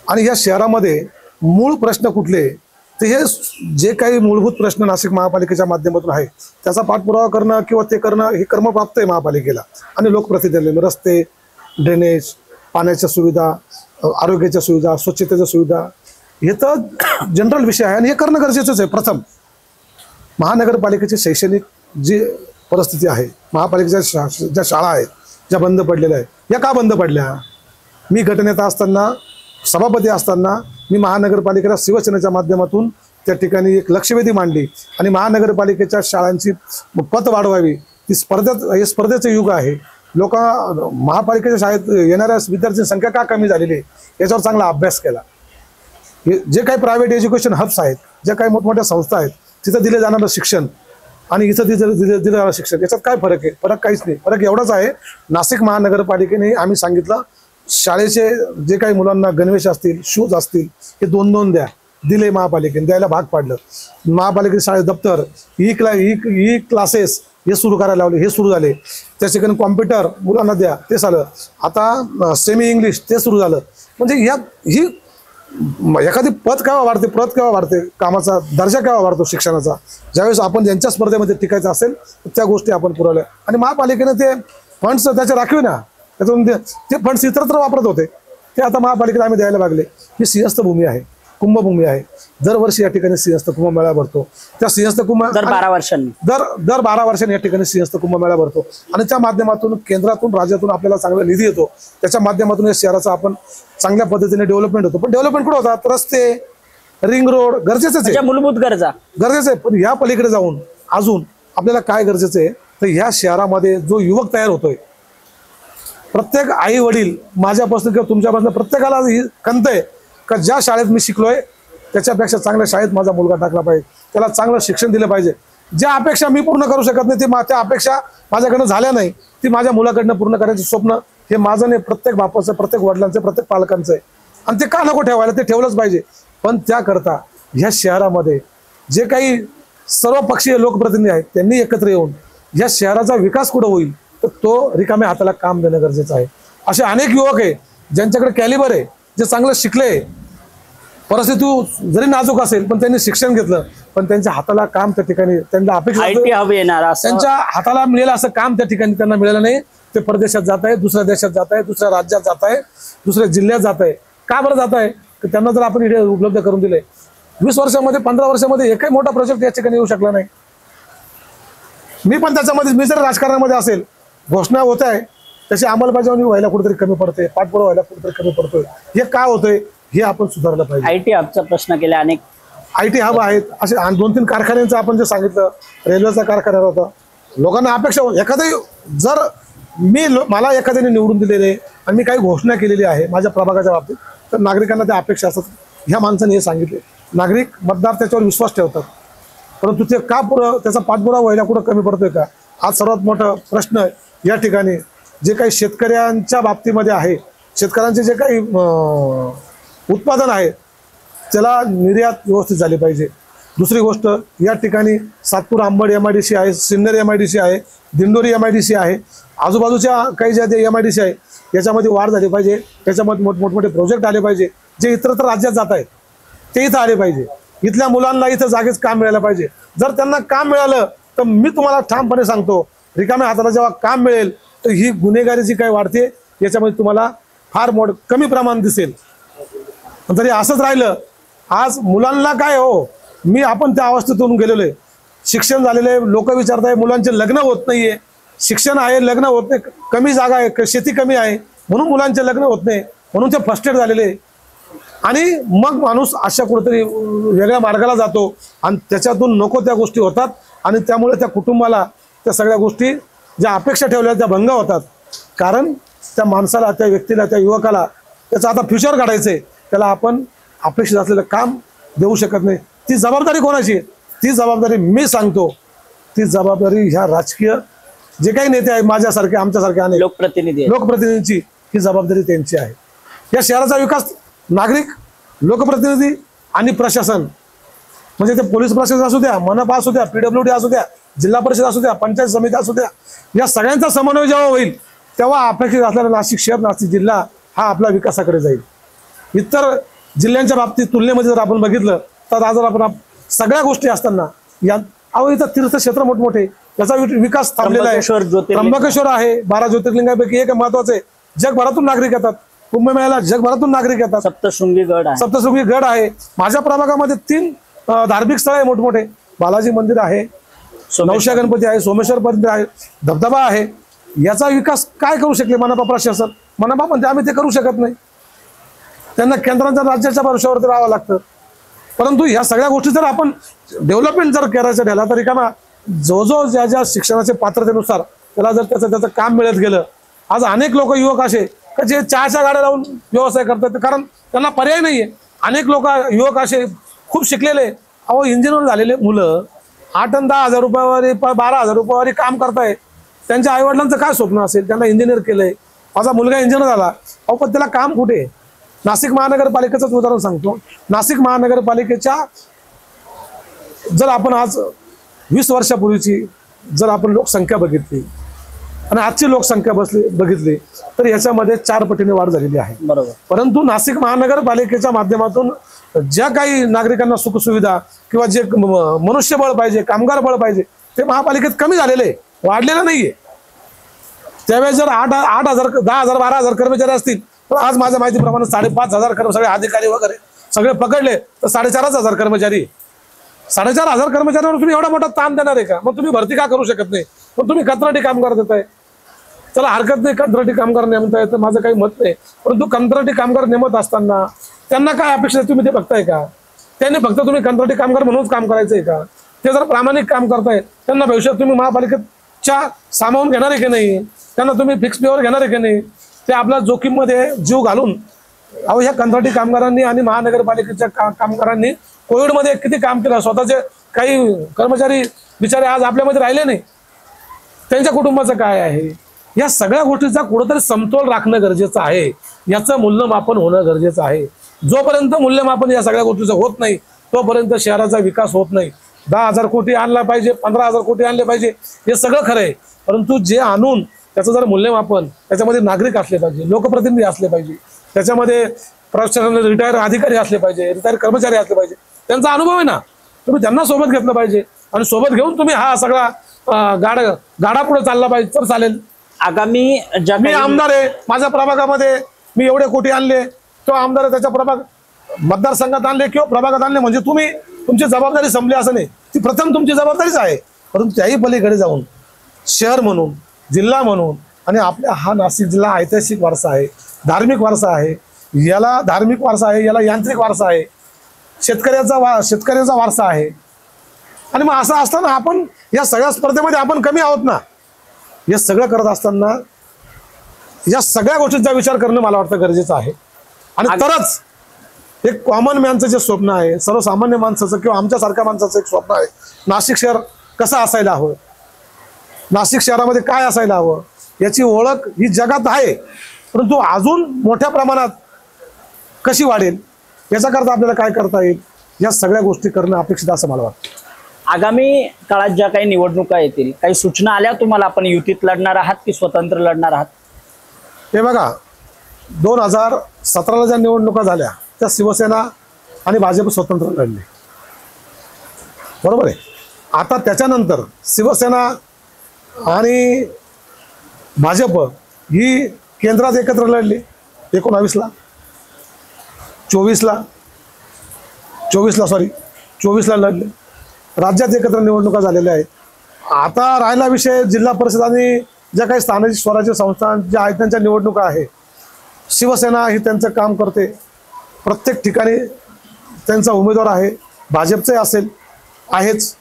आणि या शहरामध्ये मूळ प्रश्न कुठले, तर हे जे काही मूलभूत प्रश्न नाशिक महापालिकेच्या माध्यमातून आहे त्याचा पाठपुरावा करणं किंवा ते करणं हे कर्मप्राप्त आहे महापालिकेला आणि लोकप्रतिनिधींना. रस्ते, ड्रेनेज, पाण्याच्या सुविधा, आरोग्याच्या सुविधा, स्वच्छतेच्या सुविधा, हे तर जनरल विषय आहे आणि हे करणं गरजेचंच आहे. प्रथम महानगरपालिकेची शैक्षणिक जी परिस्थिती आहे, महापालिकेच्या ज्या शाळा आहेत ज्या बंद पडलेल्या आहेत, या का बंद पडल्या? मी गटनेता असताना, सभापती असताना मी महानगरपालिकेला शिवसेनेच्या माध्यमातून त्या ठिकाणी एक लक्षवेधी मांडली आणि महानगरपालिकेच्या शाळांची पत वाढवावी. ती हे स्पर्धेचं युग आहे. महापालिकेच्या शाळेत येणाऱ्या विद्यार्थ्यांची संख्या का कमी झालेली आहे याच्यावर चांगला अभ्यास केला. जे काही प्रायव्हेट एज्युकेशन हब्स आहेत, ज्या काही मोठमोठ्या संस्था आहेत, तिथं दिले जाणारं शिक्षण आणि इथं दिलं जाणारं शिक्षण, याच्यात काय फरक आहे? फरक काहीच नाही. फरक एवढाच आहे, नाशिक महानगरपालिकेने आम्ही सांगितलं शाळेचे जे काही मुलांना गणवेश असतील, शूज असतील, हे 2-2 द्या, दिले महापालिकेने, द्यायला भाग पाडलं. महापालिकेचे शाळेत दप्तर, ई क्लासेस हे सुरू करायला लावले, हे सुरू झाले. त्या ठिकाणी कॉम्प्युटर मुलांना द्या, ते झालं. आता सेमी इंग्लिश ते सुरू झालं. म्हणजे ही एखादी पद केव्हा वाढते, प्रत केव्हा वाढते, कामाचा दर्जा केव्हा वाढतो शिक्षणाचा, ज्यावेळेस आपण ज्यांच्या स्पर्धेमध्ये टिकायचं असेल त्या गोष्टी आपण पुरवल्या. आणि महापालिकेने ते फंड्स त्याचे राखीव ना, त्यातून ते फंड्स इतरत्र वापरत होते, ते आता महापालिकेला आम्ही द्यायला लागले. ही सिंहस्थ भूमी आहे, कुंभभूमी आहे. दरवर्षी या ठिकाणी सिंहस्थ कुंभमेळा भरतो. त्या सिंहस्थ दर 12 वर्षांनी दर 12 वर्षांनी या ठिकाणी सिंहस्थ कुंभमेळा भरतो आणि त्या माध्यमातून केंद्रातून, राज्यातून आपल्याला चांगला निधी येतो. त्याच्या माध्यमातून या शहराचा आपण चांगल्या पद्धतीने डेव्हलपमेंट होतो. पण डेव्हलपमेंट कुठं होतात? रस्ते, रिंग रोड गरजेचंच आहे, मूलभूत गरजा गरजेचं आहे. पण या पलीकडे जाऊन अजून आपल्याला काय गरजेचं आहे, तर ह्या शहरामध्ये जो युवक तयार होतोय, प्रत्येक आई वडील माझ्यापासून किंवा तुमच्यापासून प्रत्येकाला ही खंत आहे का ज्या शाळेत मी शिकलोय त्याच्यापेक्षा चांगल्या शाळेत माझा मुलगा टाकला पाहिजे, त्याला चांगलं शिक्षण दिलं पाहिजे. ज्या अपेक्षा मी पूर्ण करू शकत नाही, त्या अपेक्षा माझ्याकडनं झाल्या नाही, ती माझ्या मुलाकडनं पूर्ण करायचं स्वप्न हे माझं नाही, प्रत्येक बापाचं, प्रत्येक वडिलांचं, प्रत्येक पालकांचं आहे. आणि ते का नको ठेवायला, ते ठेवलंच पाहिजे. पण त्याकरता ह्या शहरामध्ये जे काही सर्व पक्षीय लोकप्रतिनिधी आहेत त्यांनी एकत्र येऊन ह्या शहराचा विकास कुठं होईल तर तो रिकाम्या हाताला काम देणं गरजेचं आहे. असे अनेक युवक आहे ज्यांच्याकडे कॅलिबर आहे, जे चांगलं शिकले, परिस्थिती जरी नाजूक असेल पण त्यांनी शिक्षण घेतलं, पण त्यांच्या हाताला काम त्या ठिकाणी त्यांना अपेक्षा, त्यांच्या हाताला मिळेल असं काम त्या ठिकाणी त्यांना मिळालं नाही. ते परदेशात जात आहे, दुसऱ्या देशात जात आहे, दुसऱ्या राज्यात जात आहे, दुसऱ्या जिल्ह्यात जात आहे. का बरं जात आहे? त्यांना जर आपण इथे उपलब्ध करून दिले, 20 वर्षामध्ये 15 वर्षामध्ये एकही मोठा प्रोजेक्ट या ठिकाणी येऊ शकला नाही. मी पण त्याच्यामध्ये, मी जर राजकारणामध्ये असेल, घोषणा होत आहे त्याची अंमलबजावणी व्हायला कुठेतरी कमी पडते, पाठपुरावा व्हायला कुठेतरी कमी पडतोय. हे का होतंय हे आपण सुधारलं पाहिजे. आयटी हबचा प्रश्न केला, अनेक आयटी हब आहेत, असे 2-3 कारखान्यांचं आपण जे सांगितलं, रेल्वेचा कारखाना होता. लोकांना अपेक्षा, एखादी जर मला एखाद्याने निवडून दिलेले आणि मी काही घोषणा केलेली आहे माझ्या प्रभागाच्या बाबतीत, तर नागरिकांना त्या अपेक्षा असतात. ह्या माणसाने हे सांगितले, नागरिक मतदार त्याच्यावर विश्वास ठेवतात. परंतु ते का पुरं त्याचा पाठपुरावा व्हायला कुठं कमी पडतोय का? हा सर्वात मोठा प्रश्न या ठिकाणी जे काही शेतकऱ्यांच्या बाबतीमध्ये आहे, शेतकऱ्यांचे जे काही उत्पादन आहे त्याला निर्यात व्यवस्थित झाली पाहिजे. दुसरी गोष्ट, या ठिकाणी सातपूर आंबड MIDC आहे, सिन्नर MIDC आहे, दिंडोरी MIDC आहे, आजूबाजूच्या काही ज्या MIDC आहे याच्यामध्ये वाढ झाली पाहिजे. त्याच्यामध्ये मोठमोठे प्रोजेक्ट आले पाहिजे जे इतरत्र राज्यात जात आहेत ते इथं आले पाहिजे. इथल्या मुलांना इथं जागेच काम मिळायला पाहिजे. जर त्यांना काम मिळालं तर मी तुम्हाला ठामपणे सांगतो, रिकाम्या हाताला जेव्हा काम मिळेल तर ही गुन्हेगारी जी काही वाढते याच्यामध्ये तुम्हाला फार कमी प्रमाण दिसेल. जरी असंच राहिलं, आज मुलांना काय हो, आपण त्या अवस्थेतून गेलेलो आहे. शिक्षण झालेलं आहे, लोक विचारताय मुलांचे लग्न होत नाहीये. शिक्षण आहे, लग्न होत नाही, कमी जागा आहे, शेती कमी आहे म्हणून मुलांचे लग्न होत नाही, म्हणून ते फ्रस्ट्रेट झालेले. आणि मग माणूस अशा कुठेतरी वेगळ्या मार्गाला जातो आणि त्याच्यातून नको त्या गोष्टी होतात आणि त्यामुळे त्या कुटुंबाला त्या सगळ्या गोष्टी ज्या अपेक्षा ठेवल्या त्या भंग होतात. कारण त्या माणसाला, त्या व्यक्तीला, त्या युवकाला त्याचं आता फ्युचर काढायचंय, त्याला आपण अपेक्षित असलेलं काम देऊ शकत नाही. ती जबाबदारी कोणाची? ती जबाबदारी मी सांगतो, ती जबाबदारी ह्या राजकीय जे काही नेते आहेत, माझ्यासारखे, आमच्यासारखे अनेक लोकप्रतिनिधींची, ही जबाबदारी त्यांची आहे. या शहराचा विकास नागरिक, लोकप्रतिनिधी आणि प्रशासन, म्हणजे ते पोलीस प्रशासन असू द्या, मनपा असू द्या, PWD असू द्या, जिल्हा परिषद असू द्या, पंचायत समिती असू द्या, या सगळ्यांचा समन्वय जेव्हा होईल तेव्हा अपेक्षित असलेला नाशिक शहर, नाशिक जिल्हा हा आपला विकासाकडे जाईल. इतर जिल्ह्यांच्या बाबतीत तुलनेमध्ये जर आपण बघितलं तर आज जर आपण सगळ्या गोष्टी असताना इथं तीर्थक्षेत्र मोठमोठे, त्याचा विकास थांबलेला आहे. त्र्यंबकेश्वर आहे, 12 ज्योतिर्लिंगापैकी एक महत्वाचे, जगभरातून नागरिक येतात. कुंभमेळ्याला जगभरातून नागरिक येतात. सप्तशृंगी गड आहे. माझ्या प्रभागामध्ये 3 धार्मिक स्थळ आहे मोठमोठे. बालाजी मंदिर आहे, नवशा गणपती आहे, सोमेश्वर मंदिर आहे, धबधबा आहे. याचा विकास काय करू शकले मनपा प्रशासन? मनपा म्हणते आम्ही ते करू शकत नाही, त्यांना केंद्राच्या राज्याच्या भरोश्यावरती राहावं लागतं. परंतु ह्या सगळ्या गोष्टी जर आपण डेव्हलपमेंट जर करायचं ठरला तर रिकामा जो ज्या शिक्षणाच्या पात्रतेनुसार त्याला जर त्याचं काम मिळत गेलं. आज अनेक लोक, युवक असे जे चहाच्या गाड्या लावून व्यवसाय करतात, कारण त्यांना पर्याय नाहीये. अनेक युवक असे खूप शिकलेले, इंजिनियर झालेले मुलं 8 आणि 10 हजार रुपयावर, 12,000 रुपयावर काम करताय. त्यांच्या आईवडिलांचं काय स्वप्न असेल? त्यांना इंजिनियर केलंय, माझा मुलगा इंजिनियर झाला, पण त्याला काम कुठे? नाशिक महानगरपालिकेचंच उदाहरण सांगतो. नाशिक महानगरपालिकेच्या जर आपण आज 20 वर्षापूर्वीची जर आपण लोकसंख्या बघितली आणि आजची लोकसंख्या बघितली तर याच्यामध्ये 4 पटीने वाढ झालेली आहे. बरोबर. परंतु नाशिक महानगरपालिकेच्या माध्यमातून ज्या काही नागरिकांना सुखसुविधा किंवा जे मनुष्यबळ पाहिजे, कामगार बळ पाहिजे, ते महापालिकेत कमी झालेले, वाढलेलं नाहीये. त्यावेळेस जर 8,000, 10,000, 12,000 कर्मचारी असतील तर आज माझ्या माहितीप्रमाणे 5,500 कर्मचारी, अधिकारी वगैरे सगळे पकडले तर 4,500 कर्मचारी. 4,500 कर्मचाऱ्यांवर तुम्ही एवढा मोठा ताण देणार आहे का? मग तुम्ही भरती का करू शकत नाही? पण तुम्ही कंत्राटी कामगार देताय. चला हरकत नाही, कंत्राटी कामगार नेमताय तर माझं काही मत नाही. परंतु कंत्राटी कामगार नेमत असताना त्यांना काय अपेक्षा आहे तुम्ही ते बघताय का? त्यांनी फक्त तुम्ही कंत्राटी कामगार म्हणूनच काम करायचंय का? ते जर प्रामाणिक काम करताय त्यांना भविष्यात तुम्ही महापालिकेच्या सामावून घेणार आहे की नाही? त्यांना तुम्ही फिक्स पेवर घेणार आहे की नाही? ते आपल्या जोखीममध्ये जीव घालून ह्या कंत्राटी कामगारांनी आणि महानगरपालिकेच्या कामगारांनी कोविडमध्ये किती काम केलं. स्वतःचे काही कर्मचारी बिचारे आज आपल्यामध्ये राहिले नाही, त्यांच्या कुटुंबाचं काय आहे? या सगळ्या गोष्टीचा कुठेतरी समतोल राखणं गरजेचं आहे. याचं मूल्यमापन होणं गरजेचं आहे. जोपर्यंत मूल्यमापन या सगळ्या गोष्टीचं होत नाही तोपर्यंत शहराचा विकास होत नाही. 10,000 कोटी आणला पाहिजे, 15,000 कोटी आणले पाहिजे, हे सगळं खरं आहे. परंतु जे आणून त्याचं जर मूल्यमापन, त्याच्यामध्ये नागरिक असले पाहिजे, लोकप्रतिनिधी असले पाहिजे, त्याच्यामध्ये प्रशासन रिटायर अधिकारी असले पाहिजे, रिटायर कर्मचारी असले पाहिजे, त्यांचा अनुभव आहे ना, तुम्ही त्यांना सोबत घेतलं पाहिजे आणि सोबत घेऊन तुम्ही हा सगळा गाडा पुढे चालला पाहिजे तर चालेल. आगामी मी आमदार आहे, माझ्या प्रभागामध्ये मी एवढे कोटी आणले, तो आमदार आहे त्याच्या मतदारसंघात आणले किंवा प्रभागात आणले म्हणजे तुमची जबाबदारी संपली असं नाही. ती प्रथम तुमची जबाबदारीच आहे. परंतु त्याही पलीकडे जाऊन शहर म्हणून, जिल्हा म्हणून, आणि आपल्या हा नाशिक जिल्हा ऐतिहासिक वारसा आहे, धार्मिक वारसा आहे, याला धार्मिक वारसा आहे, याला यांत्रिक वारसा आहे, शेतकऱ्याचा वारसा आहे. आणि मग असं असताना आपण या सगळ्या स्पर्धेमध्ये आपण कमी आहोत ना. हे सगळं करत असताना या सगळ्या गोष्टींचा विचार करणं मला वाटतं गरजेचं आहे. आणि तरच एक कॉमन मॅनचं जे स्वप्न आहे, सर्वसामान्य माणसाचं किंवा आमच्यासारख्या माणसाचं एक स्वप्न आहे, नाशिक शहर कसं असायला हवं, नाशिक शहरामध्ये काय असायला हवं, याची ओळख ही जगात आहे, परंतु अजून मोठ्या प्रमाणात कशी वाढेल याच्याकरता आपल्याला काय करता येईल, या सगळ्या गोष्टी करणं अपेक्षित असं मला वाटतं. आगामी काळात ज्या काही निवडणुका येतील, काही सूचना आल्या तुम्हाला? आपण युतीत लढणार आहात की स्वतंत्र लढणार आहात? हे बघा, 2017ला ज्या निवडणुका झाल्या त्या शिवसेना आणि भाजप स्वतंत्र लढले, बरोबर आहे. आता त्याच्यानंतर शिवसेना आणि भाजप ही केंद्रात एकत्र लढली 19ला, 24ला लढले, राज्यात एकत्र निवडणुका झालेल्या आहेत. आता राहिला विषय जिल्हा परिषद आणि ज्या काही स्थानिक स्वराज्य संस्था ज्या आहेत त्यांच्या निवडणुका आहे. शिवसेना ही त्यांचं काम करते, प्रत्येक ठिकाणी त्यांचा उमेदवार आहे, भाजपचे आहेच,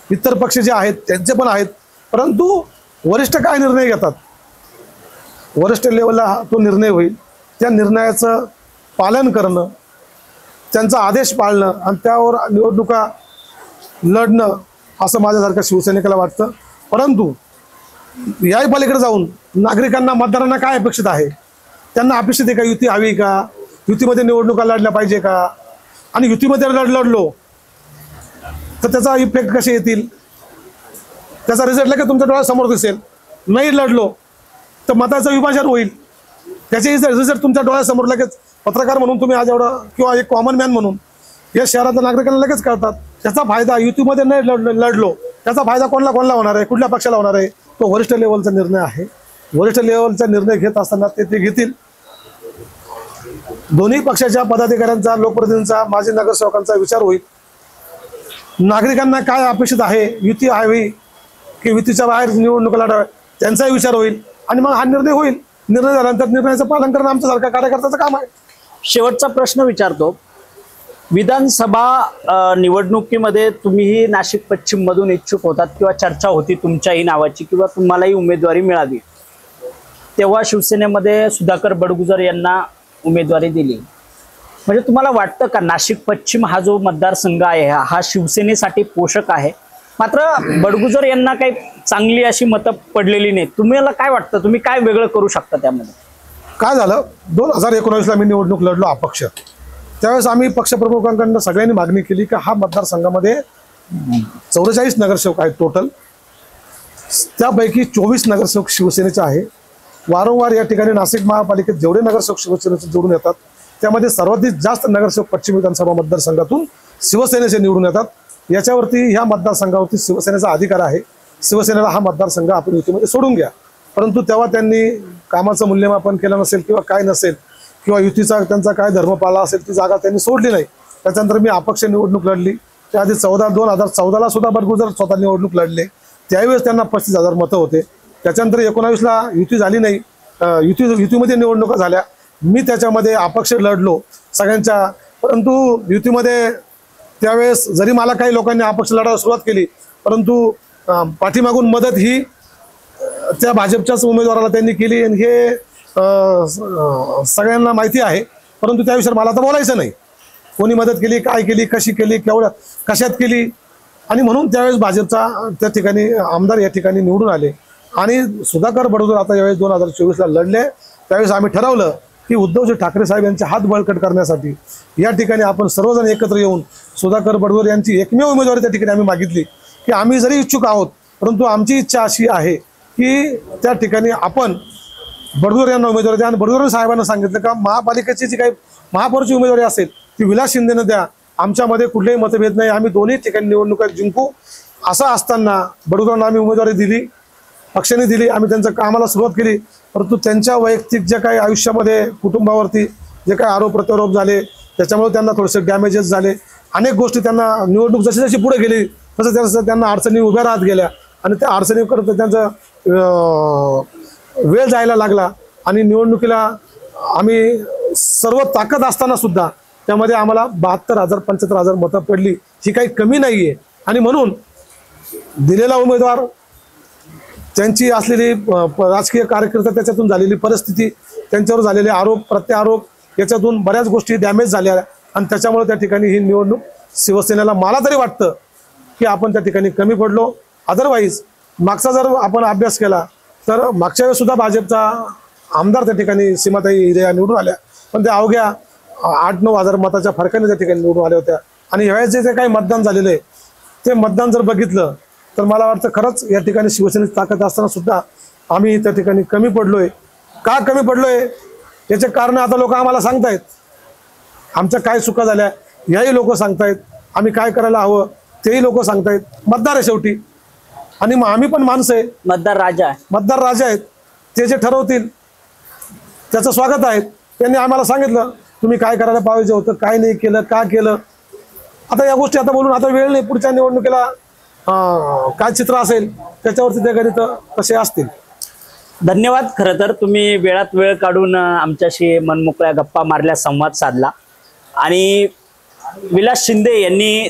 इतर पक्ष जे आहेत त्यांचे पण आहेत, परंतु वरिष्ठ काय निर्णय घेतात, वरिष्ठ लेवलला तो निर्णय होईल, त्या निर्णयाचं पालन करणं, त्यांचा आदेश पाळणं आणि त्यावर निवडणुका लढणं असं माझ्यासारख्या शिवसैनिकाला वाटतं. परंतु याही पलीकडे जाऊन नागरिकांना, मतदारांना काय अपेक्षित आहे, त्यांना अपेक्षित आहे का युती हवी का, युतीमध्ये निवडणुका लढल्या पाहिजे का, आणि युतीमध्ये लढलो तर त्याचा इफेक्ट कसे येतील, त्याचा रिझल्ट लगेच तुमच्या डोळ्यासमोर दिसेल. नाही लढलो तर मताचं विभाजन होईल, त्याचे रिझल्ट तुमच्या डोळ्यासमोर लगेच पत्रकार म्हणून तुम्ही आज एवढं किंवा एक कॉमन मॅन म्हणून या शहरातल्या नागरिकांना लगेच कळतात. त्याचा फायदा युतीमध्ये नाही लढलो त्याचा फायदा कोणाला होणार आहे, कुठल्या पक्षाला होणार आहे, तो वरिष्ठ लेवलचा निर्णय आहे. वरिष्ठ लेवलचा निर्णय घेत असताना ते घेतील. दोन्ही पक्षाच्या पदाधिकाऱ्यांचा, लोकप्रतिनिधींचा, माजी नगरसेवकांचा विचार होईल. नागरिकांना काय अपेक्षित आहे, युती हवी की युतीच्या बाहेर निवडणुका लढाव्या, त्यांचाही विचार होईल आणि मग हा निर्णय होईल. निर्णय झाल्यानंतर निर्णयाचं पालन करणं आमच्यासारख्या कार्यकर्त्याचं काम आहे. शेवटचा प्रश्न विचारतो. विधानसभा निवडणुकीमध्ये तुम्हीही नाशिक पश्चिम मधून इच्छुक होतात किंवा चर्चा होती तुमच्याही नावाची किंवा तुम्हालाही उमेदवारी मिळावी, तेव्हा शिवसेनेमध्ये सुधाकर बडगुजर यांना उमेदवारी दिली. म्हणजे तुम्हाला वाटतं का नाशिक पश्चिम हा जो मतदारसंघ आहे हा शिवसेनेसाठी पोषक आहे, मात्र बडगुजर यांना काही चांगली अशी मतं पडलेली नाही, तुम्हाला काय वाटतं, तुम्ही काय वेगळं करू शकता त्यामध्ये? काय झालं, 2019ला मी निवडणूक लढलो अपक्ष. त्यावेळेस आम्ही पक्षप्रमुखांकडून सगळ्यांनी मागणी केली की हा मतदारसंघामध्ये 44 नगरसेवक आहेत टोटल, त्यापैकी 24 नगरसेवक शिवसेनेचे आहे. वारंवार या ठिकाणी नाशिक महापालिकेत जेवढे नगरसेवक शिवसेनेचे जोडून येतात त्यामध्ये सर्वाधिक जास्त नगरसेवक पश्चिम विधानसभा मतदारसंघातून शिवसेनेचे निवडून येतात. याच्यावरती ह्या मतदारसंघावरती शिवसेनेचा अधिकार आहे. शिवसेनेला हा मतदारसंघ आपण युतीमध्ये सोडून घ्या, परंतु तेव्हा त्यांनी कामाचं मूल्यमापन केलं नसेल किंवा काय नसेल किंवा युतीचा त्यांचा काय धर्म पाळला असेल, ती जागा त्यांनी सोडली नाही. त्याच्यानंतर मी अपक्ष निवडणूक लढली. त्याआधी 2014ला सुद्धा बडगुजर स्वतः निवडणूक लढले, त्यावेळेस त्यांना 35,000 मतं होते. त्याच्यानंतर 19ला युती झाली नाही, युतीमध्ये निवडणुका झाल्या, मी त्याच्यामध्ये अपक्ष लढलो सगळ्यांच्या, परंतु युतीमध्ये त्यावेळेस जरी मला काही लोकांनी अपक्ष लढायला सुरुवात केली, परंतु पाठीमागून मदत ही त्या भाजपच्याच उमेदवाराला त्यांनी केली आणि हे सगळ्यांना माहिती आहे. परंतु त्याविषयी मला आता बोलायचं नाही, कोणी मदत केली, काय केली, कशी केली, केवढ्या कशात केली, आणि म्हणून त्यावेळेस भाजपचा त्या ठिकाणी आमदार या ठिकाणी निवडून आले. आणि सुधाकर बडगुजर आता यावेळेस 2024ला लढले. त्यावेळेस आम्ही ठरवलं की उद्धवजी ठाकरे साहेब यांचे हात बळकट करण्यासाठी या ठिकाणी आपण सर्वजण एकत्र येऊन सुधाकर बडगुजर यांची एकमेव उमेदवारी त्या ठिकाणी आम्ही मागितली की आम्ही जरी इच्छुक आहोत, परंतु आमची इच्छा अशी आहे की त्या ठिकाणी आपण बडगुजर यांना उमेदवारी द्या. आणि बडगुजर साहेबांना सांगितलं का महापालिकेची जी काही महापौरची उमेदवारी असेल ती विलास शिंदेनं द्या, आमच्यामध्ये कुठलेही मतभेद नाही, आम्ही दोन्ही ठिकाणी निवडणुका जिंकू. असं असताना बडगुजरांना आम्ही उमेदवारी दिली, पक्षाने दिली, आम्ही त्यांच्या कामाला सुरुवात केली. परंतु त्यांच्या वैयक्तिक जे काही आयुष्यामध्ये कुटुंबावरती जे काही आरोप प्रत्यारोप झाले त्याच्यामुळे त्यांना थोडेसे डॅमेजेस झाले. अनेक गोष्टी त्यांना निवडणूक जशी जशी पुढे गेली तसं त्यांना अडचणी उभ्या राहत गेल्या आणि त्या अडचणीकडे त्यांचा वेळ जायला लागला. आणि निवडणुकीला आम्ही सर्व ताकद असताना सुद्धा त्यामध्ये आम्हाला 72,000-75,000 मतं पडली, ही काही कमी नाही आहे. आणि म्हणून दिलेला उमेदवार, त्यांची असलेली राजकीय कार्यकर्ता, त्याच्यातून झालेली परिस्थिती, त्यांच्यावर झालेले आरोप प्रत्यारोप, याच्यातून बऱ्याच गोष्टी डॅमेज झाल्या, आणि त्याच्यामुळे त्या ठिकाणी ही निवडणूक शिवसेनेला, मला तरी वाटतं की आपण त्या ठिकाणी कमी पडलो. अदरवाईज मागचा जर आपण अभ्यास केला तर मागच्या वेळेस सुद्धा भाजपचा आमदार त्या ठिकाणी सीमाताई हिरे या निवडून आल्या, पण त्या अवघ्या 8-9 हजार मताच्या फरकाने त्या ठिकाणी निवडून आल्या होत्या. आणि यावेळेस जे काही मतदान झालेलं आहे ते मतदान जर बघितलं तर मला वाटतं खरंच या ठिकाणी शिवसेनेची ताकद असताना सुद्धा आम्ही त्या ठिकाणी कमी पडलोय. का कमी पडलोय याचे कारण आता लोक आम्हाला सांगतायत, आमच्या काय चुका झाल्या याही लोक सांगतायत, आम्ही काय करायला हवं तेही लोक सांगतायत. मतदार आहे शेवटी, आणि मग आम्ही पण माणसं आहे, मतदार राजा आहे. मतदार राजा आहेत. ते जे ठरवतील त्याचं स्वागत आहे. त्यांनी आम्हाला सांगितलं तुम्ही काय करायला पाहिजे होतं, काय नाही केलं, का केलं. आता या गोष्टी आता बोलून आता वेळ नाही. पुढच्या निवडणुकीला काय चित्र असेल त्याच्यावरती ते गणित कसे असतील. धन्यवाद. खरं तर तुम्ही वेळात वेळ काढून आमच्याशी मनमोकळ्या गप्पा मारल्या, संवाद साधला. आणि विलास शिंदे यांनी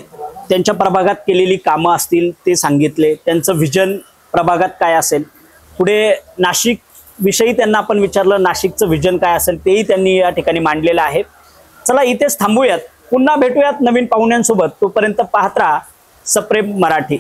त्यांच्या प्रभागात केलेली कामं असतील ते सांगितले, त्यांचं व्हिजन प्रभागात काय असेल, पुढे नाशिक विषयी त्यांना आपण विचारलं, नाशिकचं व्हिजन काय असेल तेही त्यांनी या ठिकाणी मांडलेलं आहे. चला इथेच थांबूयात, पुन्हा भेटूयात नवीन पाहुण्यांसोबत. तोपर्यंत पाहत राहा सप्रेम मराठी.